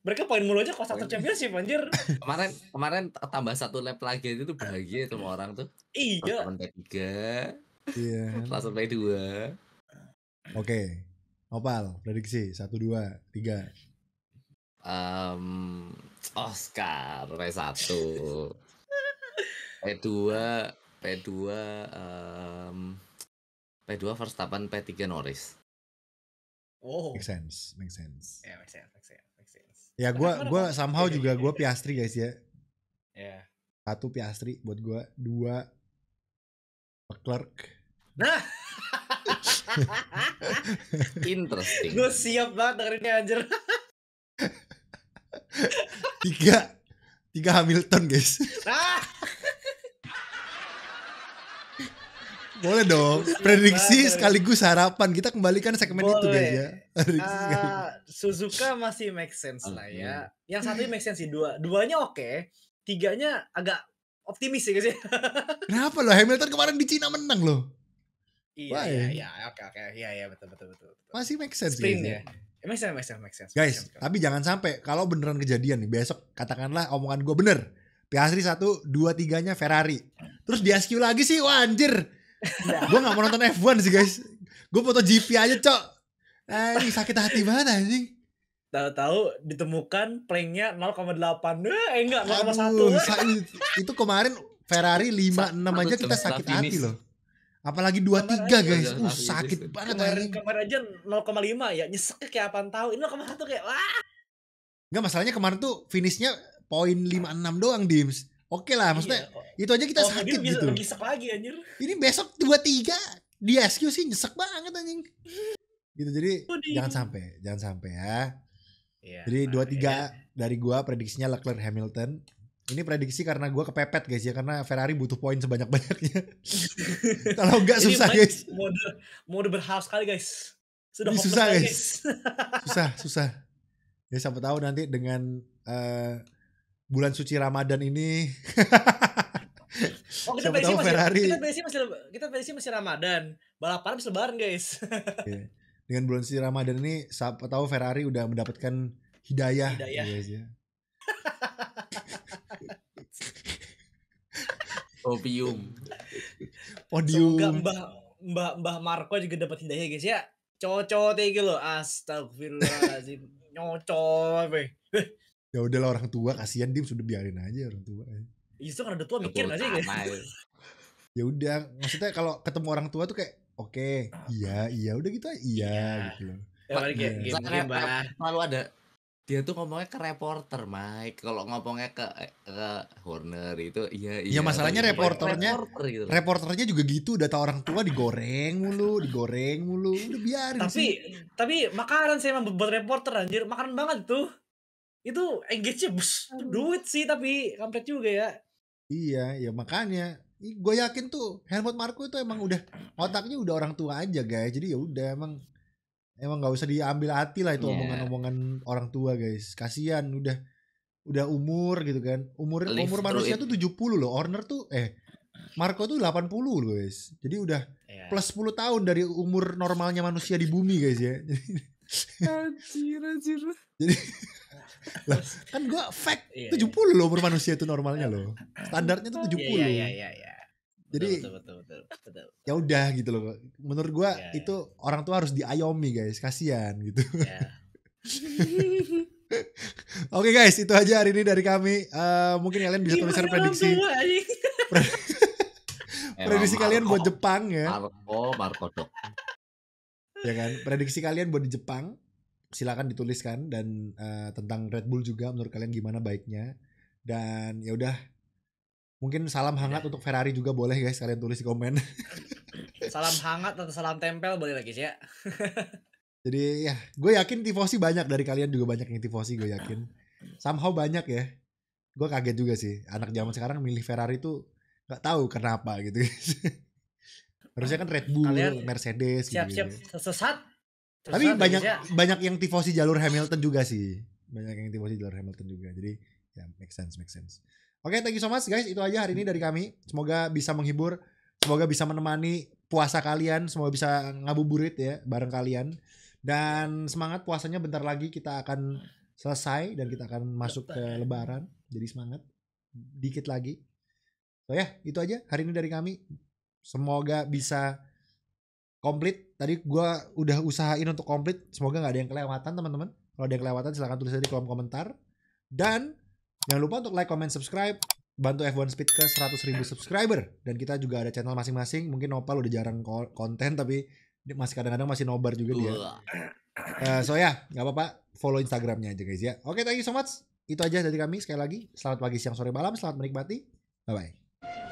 C: mereka poin mulu aja kalau 1 championship anjir.
D: Kemarin tambah 1 lap lagi itu bahagia semua orang tuh.
C: Iya.
D: P3.
B: Iya.
D: Langsung P2.
B: Oke. Opal, prediksi 1 2 3.
D: Oscar P1. P2 Verstappen, P3 Norris.
B: Oh. Make sense.
C: Ya, make sense.
B: Ya gue somehow juga gue Piastri guys ya.
C: Ya.
B: 1 Piastri buat gue, 2 Leclerc.
C: Nah.
D: Interesting.
C: Gue siap banget dengerinnya anjir.
B: 3 Hamilton guys. Boleh dong. Prediksi sekaligus harapan. Kita kembalikan segmen itu guys ya.
C: Suzuka masih make sense lah ya. Yang satunya make sense sih. Duanya oke. 3-nya agak optimis sih guys ya.
B: Kenapa loh? Hamilton kemarin di Cina menang loh.
C: Iya. Oke. Iya betul.
B: Masih make sense
C: sprint ya. Make sense.
B: Guys, tapi jangan sampai kalau beneran kejadian nih besok katakanlah omongan gue bener. Piastri 1, 2, 3-nya Ferrari. Terus di SQ lagi sih, wah anjir. Gue gak mau nonton F1 sih guys. Gue foto GP aja cok. Ini sakit hati banget anjing.
C: Tahu-tahu ditemukan planknya 0,8. Enggak 0,1.
B: Aduh, itu kemarin Ferrari 5-6 aja kita sakit hati loh. Apalagi 2-3 guys. Sakit banget anjing.
C: Kemarin aja 0,5 ya. Nyeseknya kayak apaan tahu. Ini 0,1 kayak wah.
B: Enggak, masalahnya kemarin tuh finishnya poin 5-6 doang Dims. Oke lah, maksudnya itu aja kita sakit gitu.
C: Nyesek lagi anjir.
B: Ini besok 2-3 di SQ sih nyesek banget anjing. Gitu, jadi jangan sampai ya.
C: Iya,
B: Jadi 2-3 dari gua prediksinya Leclerc Hamilton. Ini prediksi karena gua kepepet guys ya, karena Ferrari butuh poin sebanyak-banyaknya. Kalau enggak susah guys.
C: Mode berharap sekali guys.
B: Ini susah guys. Susah. Ya siapa tahu nanti dengan bulan suci Ramadan ini
C: kita
B: siapa tahu Ferrari.
C: Kita prediksi masih Ramadan. Balapan habis lebaran guys.
B: Dengan bulan suci Ramadan ini siapa tahu Ferrari udah mendapatkan hidayah. Guys ya.
D: Podium.
C: Semoga Mbah Marco juga dapat hidayah guys ya. Cocok gitu loh. Astagfirullahaladzim. Nyocok be.
B: Ya udahlah, orang tua kasihan, Dim, sudah biarin aja orang tua.
C: Justru kan udah tua mikir gak sih guys?
B: Ya udah, maksudnya kalau ketemu orang tua tuh kayak oke, iya udah gitu iya gitu loh.
C: Ya,
D: selalu ada. Dia tuh ngomongnya ke reporter, Mike. Kalau ngomongnya ke Horner itu iya.
B: Iya, masalahnya reporternya
D: gitu.
B: Reporternya juga gitu, udah tau orang tua digoreng mulu, udah biarin sih.
C: Tapi makanan saya emang buat reporter anjir, makanan banget tuh. Itu engage-nya duit sih, tapi kampret juga ya.
B: Iya, ya makanya gue yakin tuh Helmut Marko itu emang udah otaknya udah orang tua aja guys. Jadi ya udah emang nggak usah diambil hati lah itu omongan-omongan orang tua guys. Kasihan udah umur gitu kan. Umur manusia tuh 70 loh. Horner tuh Marko tuh 80 loh guys. Jadi udah plus 10 tahun dari umur normalnya manusia di bumi guys ya. Anjir. Jadi lah, kan gue fact 70 loh umur manusia itu normalnya loh. Standarnya tuh 70.
C: Iya.
B: Jadi
C: betul.
B: Ya udah gitu loh. Menurut gue itu orang tua harus diayomi guys, kasihan gitu. Oke guys, itu aja hari ini dari kami. Mungkin kalian bisa tuliskan prediksi. Prediksi kalian buat Jepang ya.
D: Marco dok.
B: Ya kan, prediksi kalian buat di Jepang. Silakan dituliskan, dan tentang Red Bull juga menurut kalian gimana baiknya. Dan ya udah, mungkin salam hangat untuk Ferrari juga boleh guys, kalian tulis di komen.
C: Salam hangat atau salam tempel boleh lagi sih ya.
B: Jadi ya, gue yakin tifosi banyak dari kalian juga banyak yang tifosi, gue yakin. Somehow banyak ya. Gue kaget juga sih, anak zaman sekarang milih Ferrari tuh nggak tahu kenapa gitu. Harusnya kan Red Bull, Mercedes.
C: Siap-siap sesat.
B: Tapi banyak yang tifosi jalur Hamilton juga sih. Banyak yang tifosi jalur Hamilton juga. Jadi ya make sense. Oke, thank you so much guys. Itu aja hari ini dari kami. Semoga bisa menghibur, semoga bisa menemani puasa kalian, semoga bisa ngabuburit ya bareng kalian. Dan semangat, puasanya bentar lagi kita akan selesai dan kita akan masuk ke lebaran. Jadi semangat. Dikit lagi. So ya, itu aja hari ini dari kami. Semoga bisa komplit. Tadi gue udah usahain untuk komplit. Semoga gak ada yang kelewatan teman-teman. Kalau ada yang kelewatan silahkan tulis aja di kolom komentar. Dan jangan lupa untuk like, comment, subscribe. Bantu F1 Speed ke 100.000 subscriber. Dan kita juga ada channel masing-masing. Mungkin Nopal udah jarang konten, tapi masih kadang-kadang masih nobar juga dia. So ya, gak apa-apa. Follow Instagramnya aja guys ya. Oke, thank you so much. Itu aja dari kami. Sekali lagi, selamat pagi, siang, sore, malam. Selamat menikmati. Bye-bye.